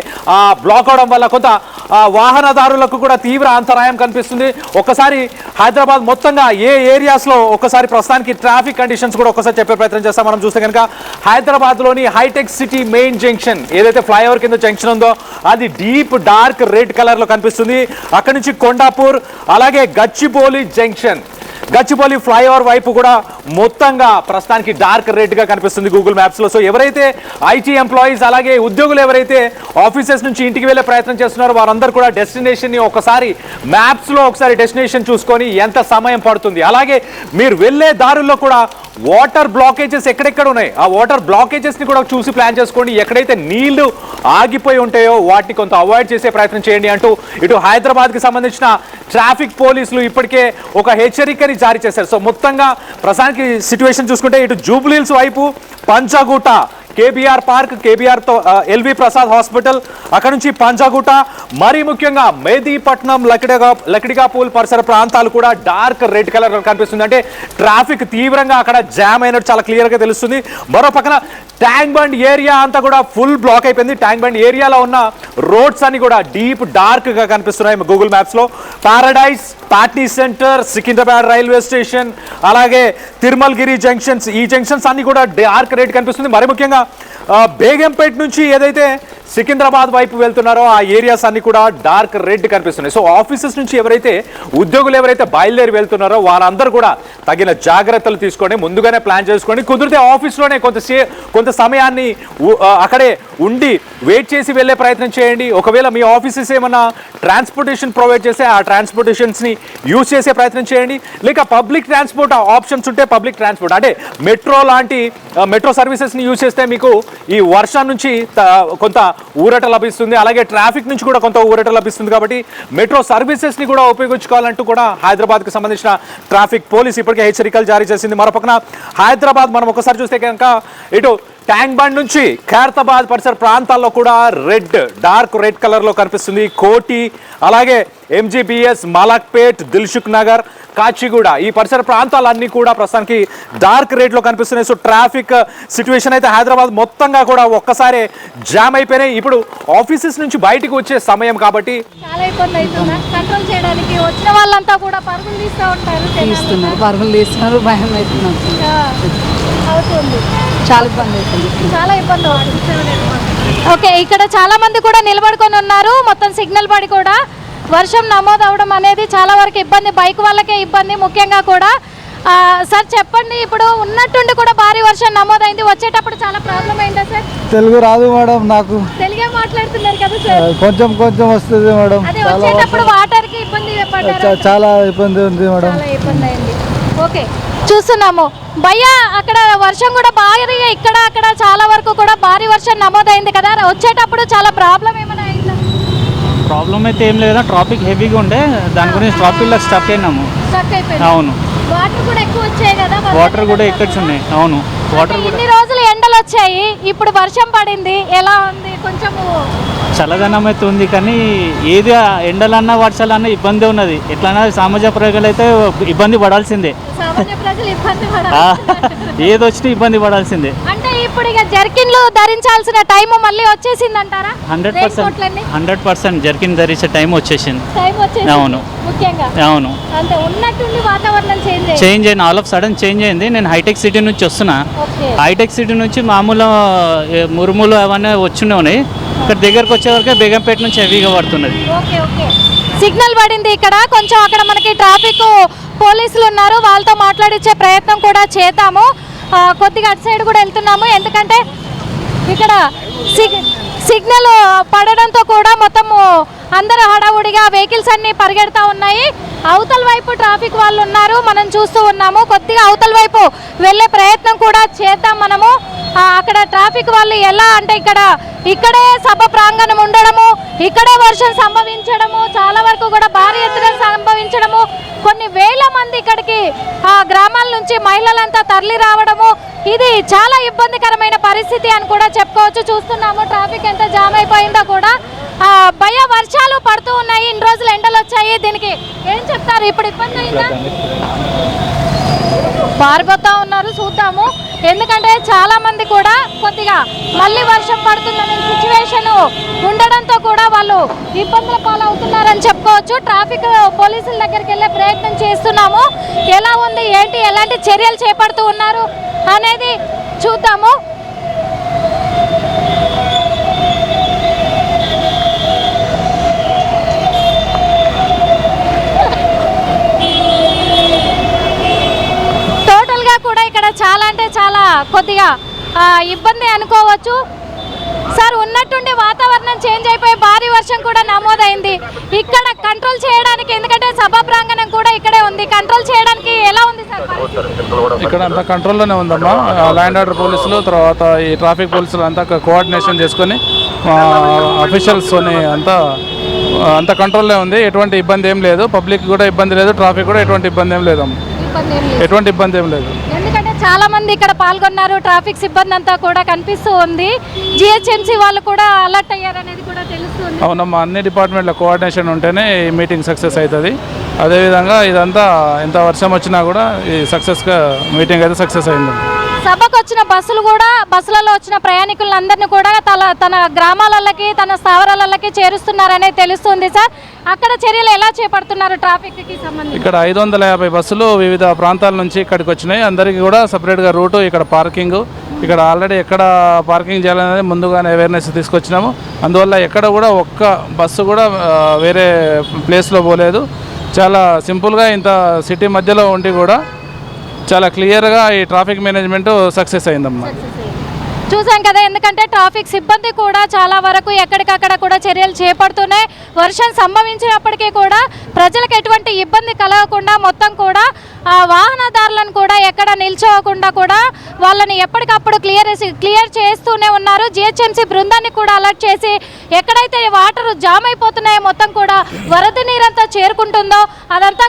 బ్లాక్ అవడం వల్ల కొంత వాహనదారులకు కూడా తీవ్ర అంతరాయం కనిపిస్తుంది. ఒక్కసారి హైదరాబాద్ మొత్తంగా ఏ ఏరియాస్లో ఒక్కసారి ప్రస్తుతానికి ట్రాఫిక్ కండిషన్స్ కూడా ఒక్కసారి చెప్పే ప్రయత్నం చేస్తాం. మనం చూస్తే కనుక హైదరాబాద్ హైదరాబాద్లోని హైటెక్ సిటీ మెయిన్ జంక్షన్ ఏదైతే ఫ్లైఓవర్ కింద జంక్షన్ ఉందో అది డీప్ డార్క్ రెడ్ కలర్లో కనిపిస్తుంది. అక్కడి నుంచి కొండాపూర్ అలాగే గచ్చిబౌలి జంక్షన్, గచ్చిబౌలి ఫ్లైఓవర్ వైపు కూడా మొత్తంగా ప్రస్తుతానికి డార్క్ రెడ్గా కనిపిస్తుంది గూగుల్ మ్యాప్స్లో. సో ఎవరైతే ఐటీ ఎంప్లాయీస్ అలాగే ఉద్యోగులు ఎవరైతే ఆఫీసెస్ నుంచి ఇంటికి వెళ్ళే ప్రయత్నం చేస్తున్నారో వారందరూ కూడా డెస్టినేషన్ని ఒకసారి మ్యాప్స్లో ఒకసారి డెస్టినేషన్ చూసుకొని ఎంత సమయం పడుతుంది, అలాగే మీరు వెళ్ళే దారుల్లో కూడా వాటర్ బ్లాకేజెస్ ఎక్కడెక్కడ ఉన్నాయి ఆ వాటర్ బ్లాకేజెస్ని కూడా చూసి ప్లాన్ చేసుకోండి. ఎక్కడైతే నీళ్లు ఆగిపోయి ఉంటాయో వాటిని కొంత అవాయిడ్ చేసే ప్రయత్నం చేయండి అంటూ ఇటు హైదరాబాద్కి సంబంధించిన ట్రాఫిక్ పోలీసులు ఇప్పటికే ఒక హెచ్చరికని జారీ చేశారు. సో మొత్తంగా ప్రస్తుతానికి సిచ్యువేషన్ చూసుకుంటే ఇటు జూబ్లీ హిల్స్ వైపు పంజాగుట్ట, కేబీఆర్ పార్క్, కేబీఆర్తో ఎల్వి ప్రసాద్ హాస్పిటల్, అక్కడ నుంచి పంజాగుట్ట, మరీ ముఖ్యంగా మెహదీపట్నం, లక్డికాపూల్ పరిసర ప్రాంతాలు కూడా డార్క్ రెడ్ కలర్ కనిపిస్తుంది. అంటే ట్రాఫిక్ తీవ్రంగా అక్కడ జామ్ అయినట్టు చాలా క్లియర్గా తెలుస్తుంది. మరో పక్కన ట్యాంక్ బండ్ ఏరియా అంతా కూడా ఫుల్ బ్లాక్ అయిపోయింది. ట్యాంక్ బండ్ ఏరియాలో ఉన్న రోడ్స్ అన్ని కూడా డీప్ డార్క్గా కనిపిస్తున్నాయి గూగుల్ మ్యాప్స్లో. పారడైజ్, పాట్నీ సెంటర్, సికింద్రాబాద్ రైల్వే స్టేషన్, అలాగే తిరుమలగిరి జంక్షన్స్, ఈ జంక్షన్స్ అన్ని కూడా డార్క్ రెడ్ కనిపిస్తుంది. మరి ముఖ్యంగా బేగంపేట నుంచి ఏదైతే సికింద్రాబాద్ వైపు వెళ్తున్నారో ఆ ఏరియాస్ అన్ని కూడా డార్క్ రెడ్ కనిపిస్తున్నాయి. సో ఆఫీసెస్ నుంచి ఉద్యోగులు ఎవరైతే బయలుదేరి వెళ్తున్నారో వారందరూ కూడా తగిన జాగ్రత్తలు తీసుకొని ముందుగానే ప్లాన్ చేసుకోండి. కుదిరితే ఆఫీస్లోనే కొంత సమయాన్ని అక్కడే ఉండి వెయిట్ చేసి వెళ్ళే ప్రయత్నం చేయండి. ఒకవేళ మీ ఆఫీసెస్ ఏమన్నా ట్రాన్స్పోర్టేషన్ ప్రొవైడ్ చేస్తే ఆ ట్రాన్స్పోర్టేషన్స్ని యూజ్ చేసే ప్రయత్నం చేయండి. లేక పబ్లిక్ ట్రాన్స్పోర్ట్ ఆప్షన్స్ ఉంటే పబ్లిక్ ట్రాన్స్పోర్ట్ అంటే మెట్రో లాంటి మెట్రో సర్వీసెస్ని యూజ్ చేస్తే మీకు ఈ వర్షం నుంచి కొంత ఊరట లభిస్తుంది, అలాగే ట్రాఫిక్ నుంచి కూడా కొంత ఊరట లభిస్తుంది. కాబట్టి మెట్రో సర్వీసెస్ని కూడా ఉపయోగించుకోవాలంటూ కూడా హైదరాబాద్కి సంబంధించిన ట్రాఫిక్ పోలీస్ ఇప్పటికే హెచ్చరికలు జారీ చేసింది. మరోపక్కన హైదరాబాద్ మనం ఒకసారి చూస్తే కనుక ఇటు ట్యాంక్ బండ్ నుంచి ఖైరతాబాద్ పరిసర ప్రాంతాల్లో కూడా డార్క్ రెడ్ కలర్లో కనిపిస్తుంది. కోటి, అలాగే ఎంజీబీఎస్, మలక్పేట్, దిల్సుఖ్ నగర్, కాచిగూడ ఈ పరిసర ప్రాంతాలన్నీ కూడా ప్రస్తుతానికి డార్క్ రెడ్లో కనిపిస్తున్నాయి. సో ట్రాఫిక్ సిచ్యువేషన్ అయితే హైదరాబాద్ మొత్తంగా కూడా ఒక్కసారి జామ్ అయిపోయినాయి. ఇప్పుడు ఆఫీసెస్ నుంచి బయటకు వచ్చే సమయం కాబట్టి చాలా ఇబ్బంది అవుతుంది కంట్రోల్ చేయడానికి. వచ్చిన వాళ్ళంతా కూడా పరుగులు పరుగులు తీస్తున్నారు, భయం అవుతుంది, చాలా ఇబ్బంది అవుతుంది. ఓకే, ఇక్కడ చాలా మంది కూడా నిలబడుకొని ఉన్నారు. మొత్తం సిగ్నల్ పడి కూడా వర్షం నమోదు అవడం అనేది చాలా వరకు ఇబ్బంది, బైక్ వాళ్ళకే ఇబ్బంది ముఖ్యంగా కూడా. సార్ చెప్పండి, ఇప్పుడు ఉన్నట్టుండి కూడా భారీ వర్షం నమోదైంది, వచ్చేటప్పుడు చాలా ప్రాబ్లం అయిందా సార్? తెలుగు రాదు మేడం, నాకు తెలుగే మాట్లాడుతున్నారు కదా సార్? కొంచెం వస్తుంది మేడం. అదే వచ్చేటప్పుడు వాటర్ కి ఇబ్బంది పడ్డారా? చాలా ఇబ్బంది ఉంది మేడం. చాలా ఇబ్బంది అయింది. ఓకే, చూస్తున్నాము భయ్య, అక్కడ వర్షం కూడా భారీ, ఇక్కడ అక్కడ చాలా వరకు కూడా భారీ వర్షం నమోదైంది కదా, వచ్చేటప్పుడు చాలా ప్రాబ్లం ఏమైనా అయిందా? ప్రాబ్లం అయితే ఏం లేదా, ట్రాఫిక్ హెవీగా ఉండే, దాని గురించి ట్రాఫిక్లో స్టక్ అయినాము. అవును, వాటర్ కూడా ఎక్కువ వచ్చాయి కదా, వాటర్ కూడా ఎక్కచ్చున్నాయి. అవును, వాటర్ కూడా. ఇన్ని రోజులు ఎండలు వచ్చాయి, ఇప్పుడు వర్షం పడింది, ఎలా ఉంది? కొంచెము చల్లదనం అయితే ఉంది, కానీ ఏది ఎండలన్నా వర్షాలన్నా ఇబ్బంది ఉన్నది. ఎట్లన్నా సామాజిక ప్రజలు అయితే ఇబ్బంది పడాల్సిందే, సామాన్య ప్రజలు ఇబ్బంది ఏది వచ్చినా ఇబ్బంది పడాల్సిందే. అంటే ఇప్పుడు ఇక జర్కిన్లు ధరించాల్సిన టైం మళ్ళీ వచ్చేసింది అంటారా? 100% జర్కిన్ ధరించే టైం వచ్చేసింది. అవును, ముఖ్యంగా అవును, అంటే ఉన్నట్టుండి వాతావరణం చేంజ్ అయింది, ఆల్ ఆఫ్ సడన్ చేంజ్ అయింది. నేను హైటెక్ సిటీ నుంచి వస్తున్నా, హైటెక్ సిటీ నుంచి మామూలు మురుములు అవన్నీ వచ్చినే ఉన్నాయి, ఇక్కడ దగ్గరకు వచ్చేవరకే బేగంపేట నుంచి హెవీగా పడుతున్నది. సిగ్నల్ పడింది ఇక్కడ కొంచెం, అక్కడ మనకి ట్రాఫిక్ పోలీసులు ఉన్నారు, వాళ్ళతో మాట్లాడించే ప్రయత్నం కూడా చేద్దాము. కొద్దిగా అటు సైడ్ కూడా వెళ్తున్నాము, ఎందుకంటే ఇక్కడ సిగ్నల్ పడడంతో కూడా మొత్తము అందరూ హడావుడిగా వెహికల్స్ అన్ని పరిగెడతా ఉన్నాయి. అవతల వైపు ట్రాఫిక్ వాళ్ళు ఉన్నారు, మనం చూస్తూ ఉన్నాము. కొద్దిగా అవతల వైపు వెళ్ళే ప్రయత్నం కూడా చేద్దాం మనము. అక్కడ ట్రాఫిక్ వాళ్ళు ఎలా అంటే ఇక్కడే సభ ప్రాంగణం ఉండడము, ఇక్కడే వర్షం సంభవించడము, చాలా వరకు కూడా భారీ ఎత్తున సంభవించడము, కొన్ని వేల మంది ఇక్కడికి ఆ గ్రామాల నుంచి మహిళలంతా తరలి రావడము, ఇది చాలా ఇబ్బందికరమైన పరిస్థితి అని కూడా చెప్పుకోవచ్చు. చూస్తున్నాము ట్రాఫిక్ ఎంత జామ్ అయిపోయిందో కూడా. భయ వర్షాలు పడుతూ ఉన్నాయి, ఇన్ని రోజులు ఎండలు వచ్చాయి, దీనికి ఏం చెప్తారు? ఇప్పుడు ఇబ్బంది అయిందా? పారిపోతా ఉన్నారు, చూద్దాము. ఎందుకంటే చాలా మంది కూడా కొద్దిగా మళ్ళీ వర్షం పడుతుందనే సిచ్యువేషన్ ఉండడంతో కూడా వాళ్ళు ఇబ్బందుల పాలవుతున్నారని చెప్పుకోవచ్చు. ట్రాఫిక్ పోలీసుల దగ్గరికి వెళ్ళే ప్రయత్నం చేస్తున్నాము. ఎలా ఉంది ఏంటి, ఎలాంటి చర్యలు చేపడుతూ ఉన్నారు అనేది చూద్దాము. కొద్దిగా ఇబ్బంది అనుకోవచ్చు. సార్, ఉన్నట్టుండి వాతావరణం చేంజ్ అయిపోయి భారీ వర్షం కూడా నమోదైంది. ఇక్కడ కంట్రోల్ చేయడానికి, ఎందుకంటే సభా ప్రాంగణం కూడా ఇక్కడే ఉంది, కంట్రోల్ చేయడానికి ఎలా ఉంది సార్? ఇక్కడ అంతా కంట్రోల్లోనే ఉందమ్మా. ల్యాండ్ ఆర్డర్ పోలీసులు, తర్వాత ఈ ట్రాఫిక్ పోలీసులు అంతా కోఆర్డినేషన్ చేసుకొని అఫీషియల్స్తోని అంతా కంట్రోల్లో ఉంది. ఎటువంటి ఇబ్బంది ఏం లేదు, పబ్లిక్ కూడా ఇబ్బంది లేదు, ట్రాఫిక్ కూడా ఎటువంటి ఇబ్బంది ఏం లేదమ్మా, ఎటువంటి ఇబ్బంది ఏం లేదు. ఎందుకంటే చాలా మంది ఇక్కడ పాల్గొన్నారు, ట్రాఫిక్ సిబ్బంది అంతా కూడా కనిపిస్తూ ఉంది, జిహెచ్ఎంసీ వాళ్ళు కూడా అలర్ట్ అయ్యారనేది కూడా తెలుస్తుంది. అవునమ్మా, అన్ని డిపార్ట్మెంట్ల కోఆర్డినేషన్ ఉంటేనే ఈ మీటింగ్ సక్సెస్ అవుతుంది. అదేవిధంగా ఇదంతా ఎంత వర్షం వచ్చినా కూడా ఈ సక్సెస్గా మీటింగ్ అయితే సక్సెస్ అయింది. సభకు వచ్చిన బస్సులలో వచ్చిన ప్రయాణికులందరినీ కూడా తన గ్రామాలకి, తన స్థావరాలకి చేరుస్తున్నారనే తెలుస్తుంది. సార్, అక్కడ చర్యలు ఎలా చేపడుతున్నారు ట్రాఫిక్కి సంబంధించి? ఇక్కడ 550 బస్సులు వివిధ ప్రాంతాల నుంచి ఇక్కడికి వచ్చినాయి. అందరికీ కూడా సపరేట్గా రూటు, ఇక్కడ పార్కింగ్, ఇక్కడ ఆల్రెడీ ఎక్కడ పార్కింగ్ చేయాలనేది ముందుగానే అవేర్నెస్ తీసుకొచ్చినాము. అందువల్ల ఎక్కడ కూడా ఒక్క బస్సు కూడా వేరే ప్లేస్లో పోలేదు. చాలా సింపుల్గా ఇంత సిటీ మధ్యలో ఉండి కూడా చాలా క్లియర్గా ఈ ట్రాఫిక్ మేనేజ్మెంట్ సక్సెస్ అయిందమ్మా. చూసాం కదా, ఎందుకంటే ట్రాఫిక్ సిబ్బంది కూడా చాలా వరకు ఎక్కడికక్కడ కూడా చర్యలు చేపడుతున్నాయి. వర్షం సంభవించినప్పటికీ కూడా ప్రజలకు ఎటువంటి ఇబ్బంది కలగకుండా మొత్తం కూడా వాహనదారులను కూడా ఎక్కడ నిల్చోకుండా కూడా వాళ్ళని ఎప్పటికప్పుడు క్లియర్ చేస్తూనే ఉన్నారు. జిహెచ్ఎంసీ బృందాన్ని కూడా అలర్ట్ చేసి ఎక్కడైతే వాటర్ జామ్ అయిపోతున్నాయో, మొత్తం కూడా వరద నీరంతా చేరుకుంటుందో అదంతా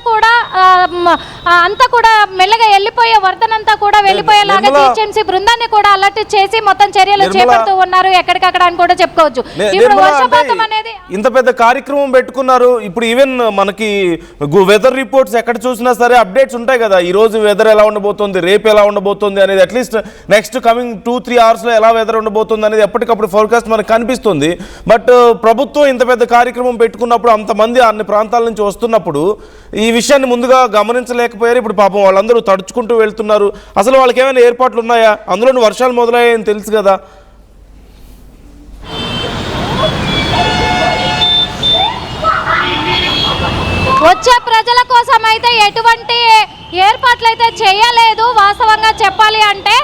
కూడా మెల్లగా వెళ్ళిపోయే, వరదనంతా కూడా వెళ్ళిపోయేలాగా జిహెచ్ఎంసీ బృందాన్ని కూడా అలర్ట్ చేసి మొత్తం చర్యలు చేపడుతూ ఉన్నారు ఎక్కడికక్కడ అని కూడా చెప్పుకోవచ్చు. ఇప్పుడు వర్షపాతం అనేది ఇంత పెద్ద కార్యక్రమం పెట్టుకున్నారు. ఇప్పుడు ఈవెన్ మనకి వెదర్ రిపోర్ట్స్ ఎక్కడ చూసినా సరే అప్డేట్స్ ఉంటాయి కదా, ఈ రోజు వెదర్ ఎలా ఉండబోతుంది, రేపు ఎలా ఉండబోతుంది అనేది, అట్లీస్ట్ నెక్స్ట్ కమింగ్ 2-3 అవర్స్లో ఎలా వెదర్ ఉండబోతుంది అనేది ఎప్పటికప్పుడు ఫోర్కాస్ట్ మనకు కనిపిస్తుంది. బట్ ప్రభుత్వం ఇంత పెద్ద కార్యక్రమం పెట్టుకున్నప్పుడు, అంతమంది అన్ని ప్రాంతాల నుంచి వస్తున్నప్పుడు ఈ విషయాన్ని ముందుగా గమనించలేకపోయారు. ఇప్పుడు పాపం వాళ్ళందరూ తడుచుకుంటూ వెళ్తున్నారు. అసలు వాళ్ళకి ఏమైనా ఏర్పాట్లు ఉన్నాయా? అందులో వర్షాలు మొదలయ్యాయని తెలుసు కదా. వచ్చే ప్రజల కోసం అయితే ఎటువంటి ఏర్పాట్లు అయితే చేయలేదు. వాస్తవంగా చెప్పాలి అంటే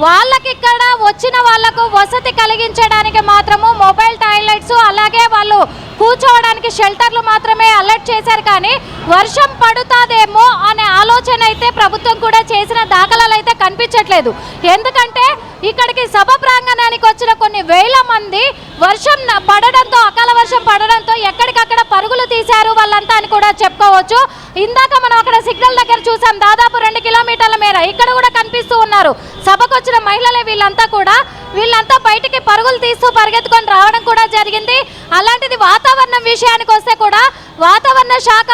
వాళ్ళకి ఇక్కడ వచ్చిన వాళ్లకు వసతి కలిగించడానికి మాత్రము మొబైల్ టాయిలెట్స్, అలాగే వాళ్ళు కూర్చోవడానికి షెల్టర్లు మాత్రమే అలర్ట్ చేశారు. కానీ వర్షం పడుతుందేమో అనే ఆలోచన అయితే ప్రభుత్వం కూడా చేసిన దాఖలాలు అయితే కనిపించట్లేదు. ఎందుకంటే ఇక్కడికి సభ ప్రాంగణానికి వచ్చిన కొన్ని వేల మంది వర్షం పడడంతో, అకాల వర్షం పడడంతో ఎక్కడికక్కడ పరుగులు తీశారు వాళ్ళంతా అని కూడా చెప్పుకోవచ్చు. ఇందాక మనం అక్కడ సిగ్నల్ దగ్గర చూసాం, దాదాపు 2 కిలోమీటర్ల మేర ఇక్కడ కూడా కనిపిస్తూ ఉన్నారు. సభకు వచ్చిన మహిళలే వీళ్ళంతా బయటికి పరుగులు తీస్తూ పరిగెత్తుకొని రావడం కూడా జరిగింది. అలాంటిది వాతావరణం విషయానికి వస్తే కూడా వాతావరణ శాఖ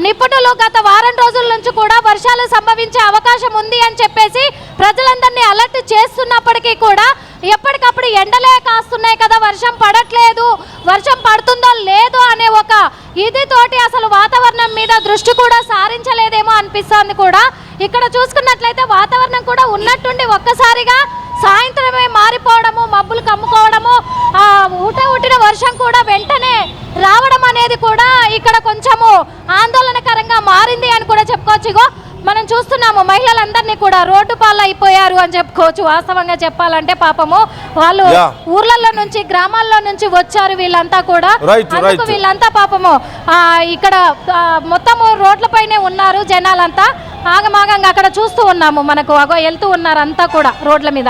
నిపుణులు గత వారం రోజుల నుంచి కూడా వర్షాలు సంభవించే అవకాశం ఉంది అని చెప్పేసి ప్రజలందరినీ అలర్ట్ చేస్తున్నప్పటికీ కూడా ఎప్పటికప్పుడు ఎండలే కాస్తున్నాయి కదా, వర్షం పడట్లేదు, వర్షం పడుతుందో లేదో అనే ఒక తోటి అసలు వాతావరణం మీద దృష్టి కూడా సారించలేదేమో అనిపిస్తోంది. కూడా ఇక్కడ చూసుకున్నట్లయితే వాతావరణం కూడా ఉన్నట్టుండి ఒక్కసారిగా సాయంత్రమే మారిపోవడము, మబ్బులు కమ్ముకోవడము, ఉట్టిన వర్షం కూడా వెంటనే రావడం అనేది కూడా ఇక్కడ కొంచెము ఆందోళనకరంగా మారింది అని కూడా చెప్పుకోవచ్చు. ఇగో మనం చూస్తున్నాము మహిళలందరినీ కూడా రోడ్డు పాలు అయిపోయారు అని చెప్పుకోవచ్చు. వాస్తవంగా చెప్పాలంటే పాపము వాళ్ళు ఊర్లలో నుంచి, గ్రామాల్లో నుంచి వచ్చారు వీళ్ళంతా కూడా. అందుకు వీళ్ళంతా పాపము ఇక్కడ మొత్తము రోడ్లపైనే ఉన్నారు జనాలంతా. ఆగమాగంగా అక్కడ చూస్తూ ఉన్నాము, మనకు వెళ్తూ ఉన్నారు అంతా కూడా రోడ్ల మీద.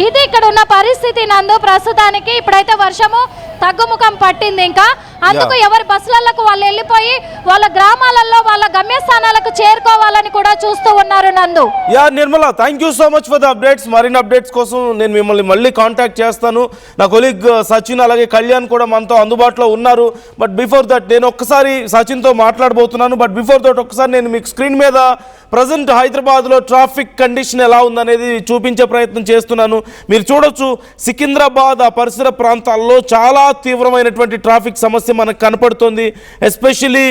ఇది ఇక్కడ ఉన్న పరిస్థితి నందు ప్రస్తుతానికి. ఇప్పుడైతే వర్షము తగ్గుముఖం పట్టింది. ఇంకా అందుకు ఎవరి బస్సులకు వాళ్ళు వెళ్ళిపోయి వాళ్ళ గ్రామాలలో వాళ్ళ గమ్యస్థానాలకు చేరుకోవాలని కూడా చూస్తూ ఉన్నారు. నందు, yeah Nirmala, thank you so much for the updates. మరిన్ని అప్డేట్స్ కోసం నేను మిమ్మల్ని మళ్ళీ కాంటాక్ట్ చేస్తాను. నా కొలీగ్ సచిన్ అలాగే కళ్యాణ్ కూడా మనతో అందుబాటులో ఉన్నారు. బట్ బిఫోర్ దట్ నేను ఒక్కసారి సచిన్తో మాట్లాడబోతున్నాను. బట్ బిఫోర్ దట్ ఒక్కసారి నేను మీకు స్క్రీన్ మీద ప్రజెంట్ హైదరాబాద్లో ట్రాఫిక్ కండిషన్ ఎలా ఉందనేది చూపించే ప్రయత్నం చేస్తున్నాను. మీరు చూడొచ్చు, సికింద్రాబాద్ ఆ పరిసర ప్రాంతాల్లో చాలా తీవ్రమైనటువంటి ట్రాఫిక్ సమస్య మనకు కనపడుతుంది. ఎస్పెషల్లీ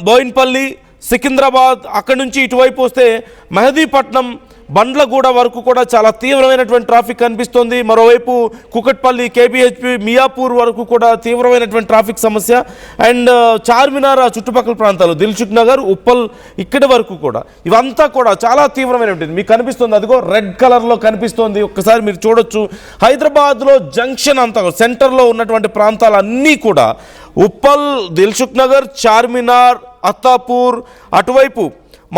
బోయిన్పల్లి, సికింద్రాబాద్, అక్కడి నుంచి ఇటువైపు వస్తే మెహదీపట్నం, బండ్లగూడ వరకు కూడా చాలా తీవ్రమైనటువంటి ట్రాఫిక్ కనిపిస్తోంది. మరోవైపు కుకట్పల్లి, కేబిహెచ్పి, మియాపూర్ వరకు కూడా తీవ్రమైనటువంటి ట్రాఫిక్ సమస్య. అండ్ చార్మినార్ చుట్టుపక్కల ప్రాంతాలు, దిల్సుఖ్ నగర్, ఉప్పల్ ఇక్కడి వరకు కూడా ఇవంతా కూడా చాలా తీవ్రమైనటువంటి మీకు కనిపిస్తుంది. అదిగో రెడ్ కలర్లో కనిపిస్తోంది, ఒక్కసారి మీరు చూడొచ్చు. హైదరాబాద్లో జంక్షన్ అంతా సెంటర్లో ఉన్నటువంటి ప్రాంతాలన్నీ కూడా ఉప్పల్, దిల్సుఖ్ నగర్, చార్మినార్, అత్తాపూర్, అటువైపు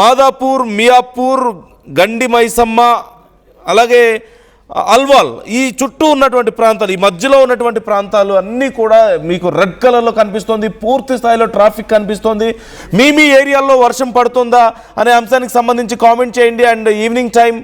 మాదాపూర్, మియాపూర్, గండి మైసమ్మ, అలాగే అల్వాల్, ఈ చుట్టూ ఉన్నటువంటి ప్రాంతాలు, ఈ మధ్యలో ఉన్నటువంటి ప్రాంతాలు అన్నీ కూడా మీకు రెడ్ కలర్లో కనిపిస్తుంది. పూర్తి స్థాయిలో ట్రాఫిక్ కనిపిస్తుంది. మీ ఏరియాల్లో వర్షం పడుతుందా అనే అంశానికి సంబంధించి కామెంట్ చేయండి. And evening time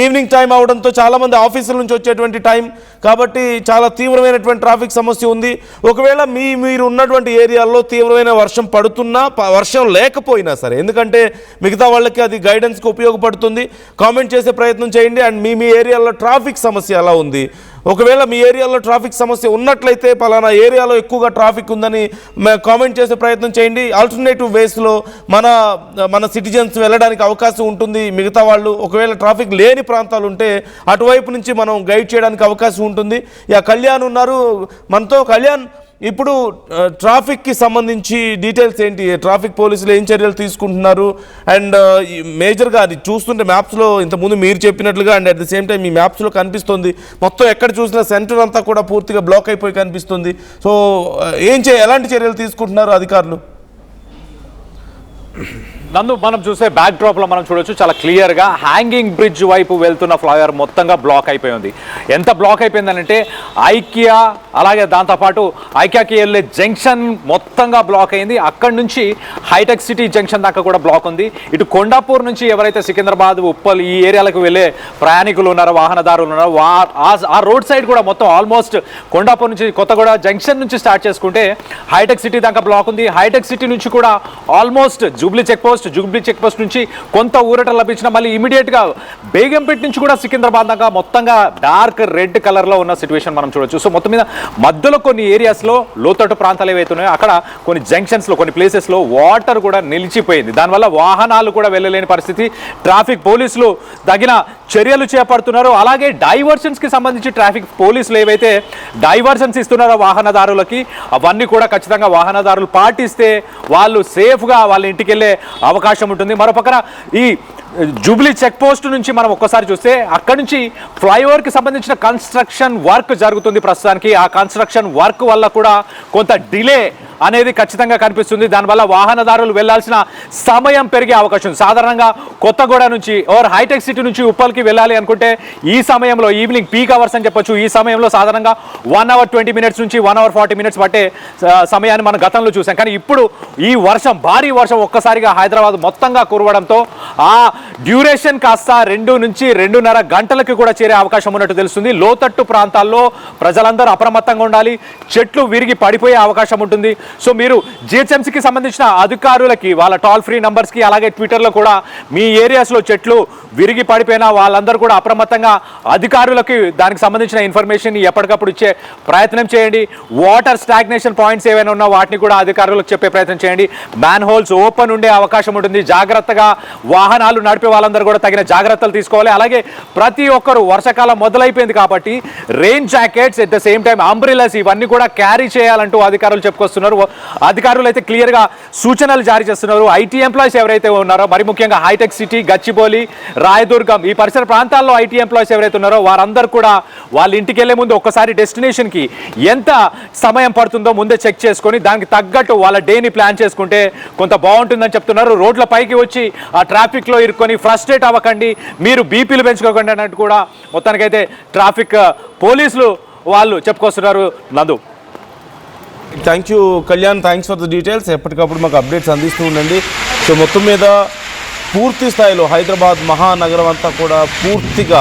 evening time అవడంతో చాలామంది ఆఫీసుల నుంచి వచ్చేటువంటి టైం కాబట్టి చాలా తీవ్రమైనటువంటి ట్రాఫిక్ సమస్య ఉంది. ఒకవేళ మీరు ఉన్నటువంటి ఏరియాల్లో తీవ్రమైన వర్షం పడుతున్నా, వర్షం లేకపోయినా సరే, ఎందుకంటే మిగతా వాళ్ళకి అది గైడెన్స్కి ఉపయోగపడుతుంది, కామెంట్ చేసే ప్రయత్నం చేయండి. అండ్ మీ ఏరియాలో ట్రాఫిక్ సమస్య ఎలా ఉంది, ఒకవేళ మీ ఏరియాలో ట్రాఫిక్ సమస్య ఉన్నట్లయితే పలానా ఏరియాలో ఎక్కువగా ట్రాఫిక్ ఉందని కామెంట్ చేసే ప్రయత్నం చేయండి. ఆల్టర్నేటివ్ వేస్లో మన సిటిజన్స్ వెళ్ళడానికి అవకాశం ఉంటుంది. మిగతా వాళ్ళు ఒకవేళ ట్రాఫిక్ లేని ప్రాంతాలు ఉంటే అటువైపు నుంచి మనం గైడ్ చేయడానికి అవకాశం ఉంటుంది. కళ్యాణ్ ఉన్నారు మనతో. కళ్యాణ్, ఇప్పుడు ట్రాఫిక్కి సంబంధించి డీటెయిల్స్ ఏంటి? ట్రాఫిక్ పోలీసులు ఏం చర్యలు తీసుకుంటున్నారు? అండ్ మేజర్గా అది చూస్తుంటే మ్యాప్స్లో ఇంతకుముందు మీరు చెప్పినట్లుగా and at the same time మీ మ్యాప్స్లో కనిపిస్తుంది మొత్తం ఎక్కడ చూసినా సెంటర్ అంతా కూడా పూర్తిగా బ్లాక్ అయిపోయి కనిపిస్తుంది. సో ఎలాంటి చర్యలు తీసుకుంటున్నారు అధికారులు? నందు, మనం చూసే బ్యాక్ డ్రాప్లో మనం చూడొచ్చు చాలా క్లియర్గా హ్యాంగింగ్ బ్రిడ్జ్ వైపు వెళ్తున్న ఫ్లైఓవర్ మొత్తంగా బ్లాక్ అయిపోయి ఉంది. ఎంత బ్లాక్ అయిపోయిందనంటే ఐకియా, అలాగే దాంతోపాటు ఐకియాకి వెళ్ళే జంక్షన్ మొత్తంగా బ్లాక్ అయింది. అక్కడి నుంచి హైటెక్ సిటీ జంక్షన్ దాకా కూడా బ్లాక్ ఉంది. ఇటు కొండాపూర్ నుంచి ఎవరైతే సికింద్రాబాద్, ఉప్పల్ ఈ ఏరియాలకు వెళ్ళే ప్రయాణికులు ఉన్నారో, వాహనదారులు ఉన్నారో, ఆ రోడ్ సైడ్ కూడా మొత్తం ఆల్మోస్ట్ కొండాపూర్ నుంచి కొత్తగూడ జంక్షన్ నుంచి స్టార్ట్ చేసుకుంటే హైటెక్ సిటీ దాకా బ్లాక్ ఉంది. హైటెక్ సిటీ నుంచి కూడా ఆల్మోస్ట్ జూబ్లీ చెక్ పోస్ట్ నుంచి కొంత ఊరట లభించిన మళ్ళీ ఇమీడియట్గా బేగంపేట నుంచి కూడా సికింద్రాబాద్ దాకా మొత్తంగా డార్క్ రెడ్ కలర్లో ఉన్న సిచ్యువేషన్ మనం చూడొచ్చు. సో మొత్తం మీద మధ్యలో కొన్ని ఏరియాస్లో లోతట్టు ప్రాంతాలు ఏవైతే ఉన్నాయో అక్కడ కొన్ని జంక్షన్స్లో, కొన్ని ప్లేసెస్లో వాటర్ కూడా నిలిచిపోయింది. దానివల్ల వాహనాలు కూడా వెళ్ళలేని పరిస్థితి. ట్రాఫిక్ పోలీసులు తగిన చర్యలు చేపడుతున్నారు. అలాగే డైవర్షన్స్కి సంబంధించి ట్రాఫిక్ పోలీసులు ఏవైతే డైవర్షన్స్ ఇస్తున్నారో వాహనదారులకి, అవన్నీ కూడా ఖచ్చితంగా వాహనదారులు పాటిస్తే వాళ్ళు సేఫ్గా వాళ్ళ ఇంటికి వెళ్ళే అవకాశం ఉంటుంది. మరోపక్కన ఈ జూబ్లీ చెక్ పోస్ట్ నుంచి మనం ఒక్కసారి చూస్తే అక్కడి నుంచి ఫ్లైఓవర్కి సంబంధించిన కన్స్ట్రక్షన్ వర్క్ జరుగుతుంది ప్రస్తుతానికి. ఆ కన్స్ట్రక్షన్ వర్క్ వల్ల కూడా కొంత డిలే అనేది ఖచ్చితంగా కనిపిస్తుంది. దానివల్ల వాహనదారులు వెళ్లాల్సిన సమయం పెరిగే అవకాశం ఉంది. సాధారణంగా కొత్తగూడ నుంచి ఓర్ హైటెక్ సిటీ నుంచి ఉప్పల్కి వెళ్ళాలి అనుకుంటే ఈ సమయంలో ఈవినింగ్ పీక్ అవర్స్ అని చెప్పొచ్చు, ఈ సమయంలో సాధారణంగా 1 hour 20 minutes నుంచి 1 hour 40 minutes పట్టే సమయాన్ని మనం గతంలో చూసాం. కానీ ఇప్పుడు ఈ వర్షం, భారీ వర్షం ఒక్కసారిగా హైదరాబాద్ మొత్తంగా కురవడంతో ఆ డ్యూరేషన్ కాస్త 2 నుంచి 2.5 గంటలకు కూడా చేరే అవకాశం ఉన్నట్టు తెలుస్తుంది. లోతట్టు ప్రాంతాల్లో ప్రజలందరూ అప్రమత్తంగా ఉండాలి. చెట్లు విరిగి పడిపోయే అవకాశం ఉంటుంది. సో మీరు జిహెచ్ఎంసీకి సంబంధించిన అధికారులకి వాళ్ళ టోల్ ఫ్రీ నంబర్స్కి, అలాగే ట్విట్టర్లో కూడా మీ ఏరియాస్లో చెట్లు విరిగి పడిపోయినా వాళ్ళందరూ కూడా అప్రమత్తంగా అధికారులకి దానికి సంబంధించిన ఇన్ఫర్మేషన్ ఎప్పటికప్పుడు ఇచ్చే ప్రయత్నం చేయండి. వాటర్ స్టాగ్నేషన్ పాయింట్స్ ఏవైనా ఉన్నా వాటిని కూడా అధికారులకు చెప్పే ప్రయత్నం చేయండి. మ్యాన్ హోల్స్ ఓపెన్ ఉండే అవకాశం ఉంటుంది. జాగ్రత్తగా వాహనాలు నడిపే వాళ్ళందరూ కూడా తగిన జాగ్రత్తలు తీసుకోవాలి. అలాగే ప్రతి ఒక్కరు, వర్షాకాలం మొదలైపోయింది కాబట్టి rain jackets, at the same time umbrellas ఇవన్నీ కూడా క్యారీ చేయాలంటూ అధికారులు చెప్పుకొస్తున్నారు. అధికారులు అయితే క్లియర్గా సూచనలు జారీ చేస్తున్నారు. ఐటీ ఎంప్లాయీస్ ఎవరైతే ఉన్నారో, మరి ముఖ్యంగా హైటెక్ సిటీ, గచ్చిబౌలి, రాయదుర్గం ఈ పరిసర ప్రాంతాల్లో ఐటీ ఎంప్లాయీస్ ఎవరైతే ఉన్నారో వారందరూ కూడా వాళ్ళ ఇంటికి వెళ్లే ముందు ఒక్కసారి డెస్టినేషన్కి ఎంత సమయం పడుతుందో ముందే చెక్ చేసుకొని దానికి తగ్గట్టు వాళ్ళ డేని ప్లాన్ చేసుకుంటే కొంత బాగుంటుందని చెప్తున్నారు. రోడ్ల పైకి వచ్చి ఆ ట్రాఫిక్లో ఇరుక్కొని ఫ్రస్ట్రేట్ అవ్వకండి, మీరు బీపీలు పెంచుకోకండి అన్నట్టు కూడా మొత్తానికైతే ట్రాఫిక్ పోలీసులు వాళ్ళు చెప్పుకొస్తున్నారు. నందు, thank you Kalyan, thanks for the details. ఎప్పటికప్పుడు మాకు అప్డేట్స్ అందిస్తూ ఉండండి. సో మొత్తం మీద పూర్తి స్థాయిలో హైదరాబాద్ మహానగరం అంతా కూడా పూర్తిగా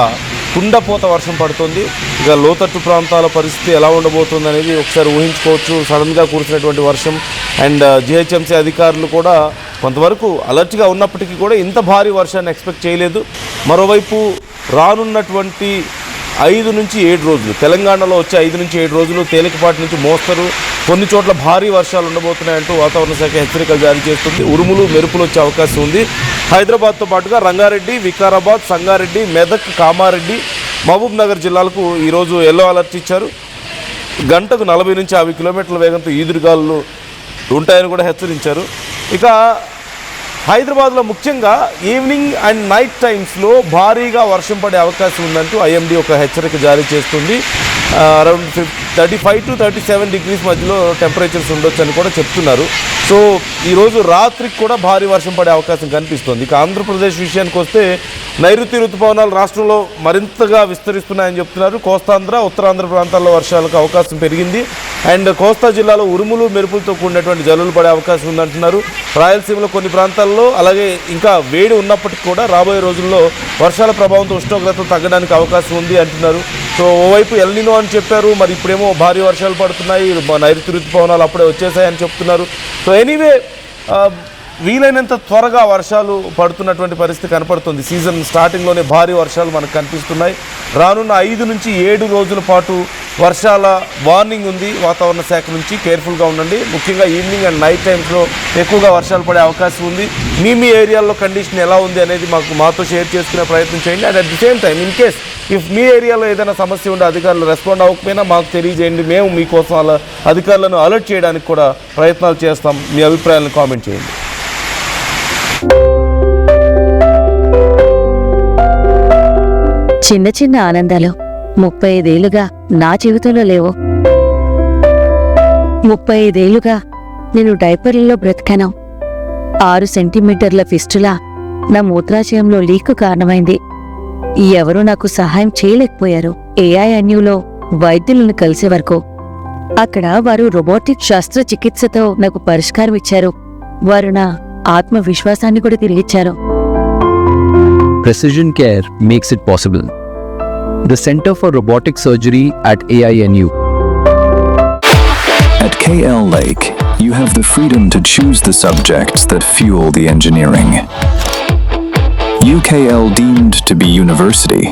కుండపోత వర్షం పడుతుంది. ఇక లోతట్టు ప్రాంతాల పరిస్థితి ఎలా ఉండబోతుంది అనేది ఒకసారి ఊహించుకోవచ్చు. సడన్గా కురిసినటువంటి వర్షం అండ్ జిహెచ్ఎంసీ అధికారులు కూడా కొంతవరకు అలర్ట్గా ఉన్నప్పటికీ కూడా ఇంత భారీ వర్షాన్ని ఎక్స్పెక్ట్ చేయలేదు. మరోవైపు రానున్నటువంటి 5 నుంచి 7 రోజులు, తెలంగాణలో వచ్చే 5 నుంచి 7 రోజులు తేలికపాటి నుంచి మోస్తరు, కొన్ని చోట్ల భారీ వర్షాలు ఉండబోతున్నాయంటూ వాతావరణ శాఖ హెచ్చరికలు జారీ చేస్తుంది. ఉరుములు మెరుపులు వచ్చే అవకాశం ఉంది. హైదరాబాద్తో పాటుగా రంగారెడ్డి, వికారాబాద్, సంగారెడ్డి, మెదక్, కామారెడ్డి, మహబూబ్ నగర్ జిల్లాలకు ఈరోజు ఎల్లో అలర్ట్ ఇచ్చారు. గంటకు 40 నుంచి 50 కిలోమీటర్ల వేగంతో ఈదురుగాలులు ఉంటాయని కూడా హెచ్చరించారు. ఇక హైదరాబాద్లో ముఖ్యంగా ఈవినింగ్ అండ్ నైట్ టైమ్స్లో భారీగా వర్షం పడే అవకాశం ఉందంటూ ఐఎండీ ఒక హెచ్చరిక జారీ చేస్తుంది. అరౌండ్ 35 to 37 డిగ్రీస్ మధ్యలో టెంపరేచర్స్ ఉండొచ్చు అని కూడా చెప్తున్నారు. సో ఈరోజు రాత్రికి కూడా భారీ వర్షం పడే అవకాశం కనిపిస్తుంది. ఇక ఆంధ్రప్రదేశ్ విషయానికి వస్తే నైరుతి ఋతుపవనాలు రాష్ట్రంలో మరింతగా విస్తరిస్తున్నాయని చెప్తున్నారు. కోస్తాంధ్ర, ఉత్తరాంధ్ర ప్రాంతాల్లో వర్షాలకు అవకాశం పెరిగింది. అండ్ కోస్తా జిల్లాలో ఉరుములు మెరుపులతో కూడినటువంటి జల్లులు పడే అవకాశం ఉందంటున్నారు. రాయలసీమలో కొన్ని ప్రాంతాల్లో అలాగే ఇంకా వేడి ఉన్నప్పటికీ కూడా రాబోయే రోజుల్లో వర్షాల ప్రభావంతో ఉష్ణోగ్రతలు తగ్గడానికి అవకాశం ఉంది అంటున్నారు. సో ఓవైపు ఎల్నినో అని చెప్పారు, మరి ఇప్పుడేమో భారీ వర్షాలు పడుతున్నాయి, నైరుతి ఋతుపవనాలు అప్పుడే వచ్చేసాయని చెప్తున్నారు. సో ఎనీవే వీలైనంత త్వరగా వర్షాలు పడుతున్నటువంటి పరిస్థితి కనపడుతుంది. సీజన్ స్టార్టింగ్లోనే భారీ వర్షాలు మనకు కనిపిస్తున్నాయి. రానున్న 5 నుంచి 7 రోజుల పాటు వర్షాల వార్నింగ్ ఉంది వాతావరణ శాఖ నుంచి. కేర్ఫుల్గా ఉండండి. ముఖ్యంగా ఈవినింగ్ అండ్ నైట్ టైమ్స్లో ఎక్కువగా వర్షాలు పడే అవకాశం ఉంది. మీ ఏరియాలో కండిషన్ ఎలా ఉంది అనేది మాతో షేర్ చేసుకునే ప్రయత్నం చేయండి. And at the same time in case if మీ ఏరియాలో ఏదైనా సమస్య ఉంటే అధికారులు రెస్పాండ్ అవ్వకపోయినా మాకు తెలియజేయండి. మేము మీకోసం అలా అధికారులను అలర్ట్ చేయడానికి కూడా ప్రయత్నాలు చేస్తాం. మీ అభిప్రాయాలను కామెంట్ చేయండి. చిన్న చిన్న ఆనందాలు 35 ఏళ్లుగా నా జీవితంలో లేవు. 35 ఏళ్లుగా నేను డైపర్లలో బ్రతికాను. 6 సెంటీమీటర్ల ఫిస్టులా నా మూత్రాశయంలో లీకు కారణమైంది. ఎవరూ నాకు సహాయం చేయలేకపోయారు. ఏఐఎన్యూలో వైద్యులను కలిసే వరకు అక్కడ వారు రోబోటిక్ శస్త్రచికిత్సతో నాకు పరిష్కారం ఇచ్చారు. వారు నా ఆత్మవిశ్వాసాన్ని కూడా తిరిగిచ్చారు. Precision Care makes it possible. The Center for Robotic Surgery at AINU. At KL Lake, you have the freedom to choose the subjects that fuel the engineering. UKL deemed to be university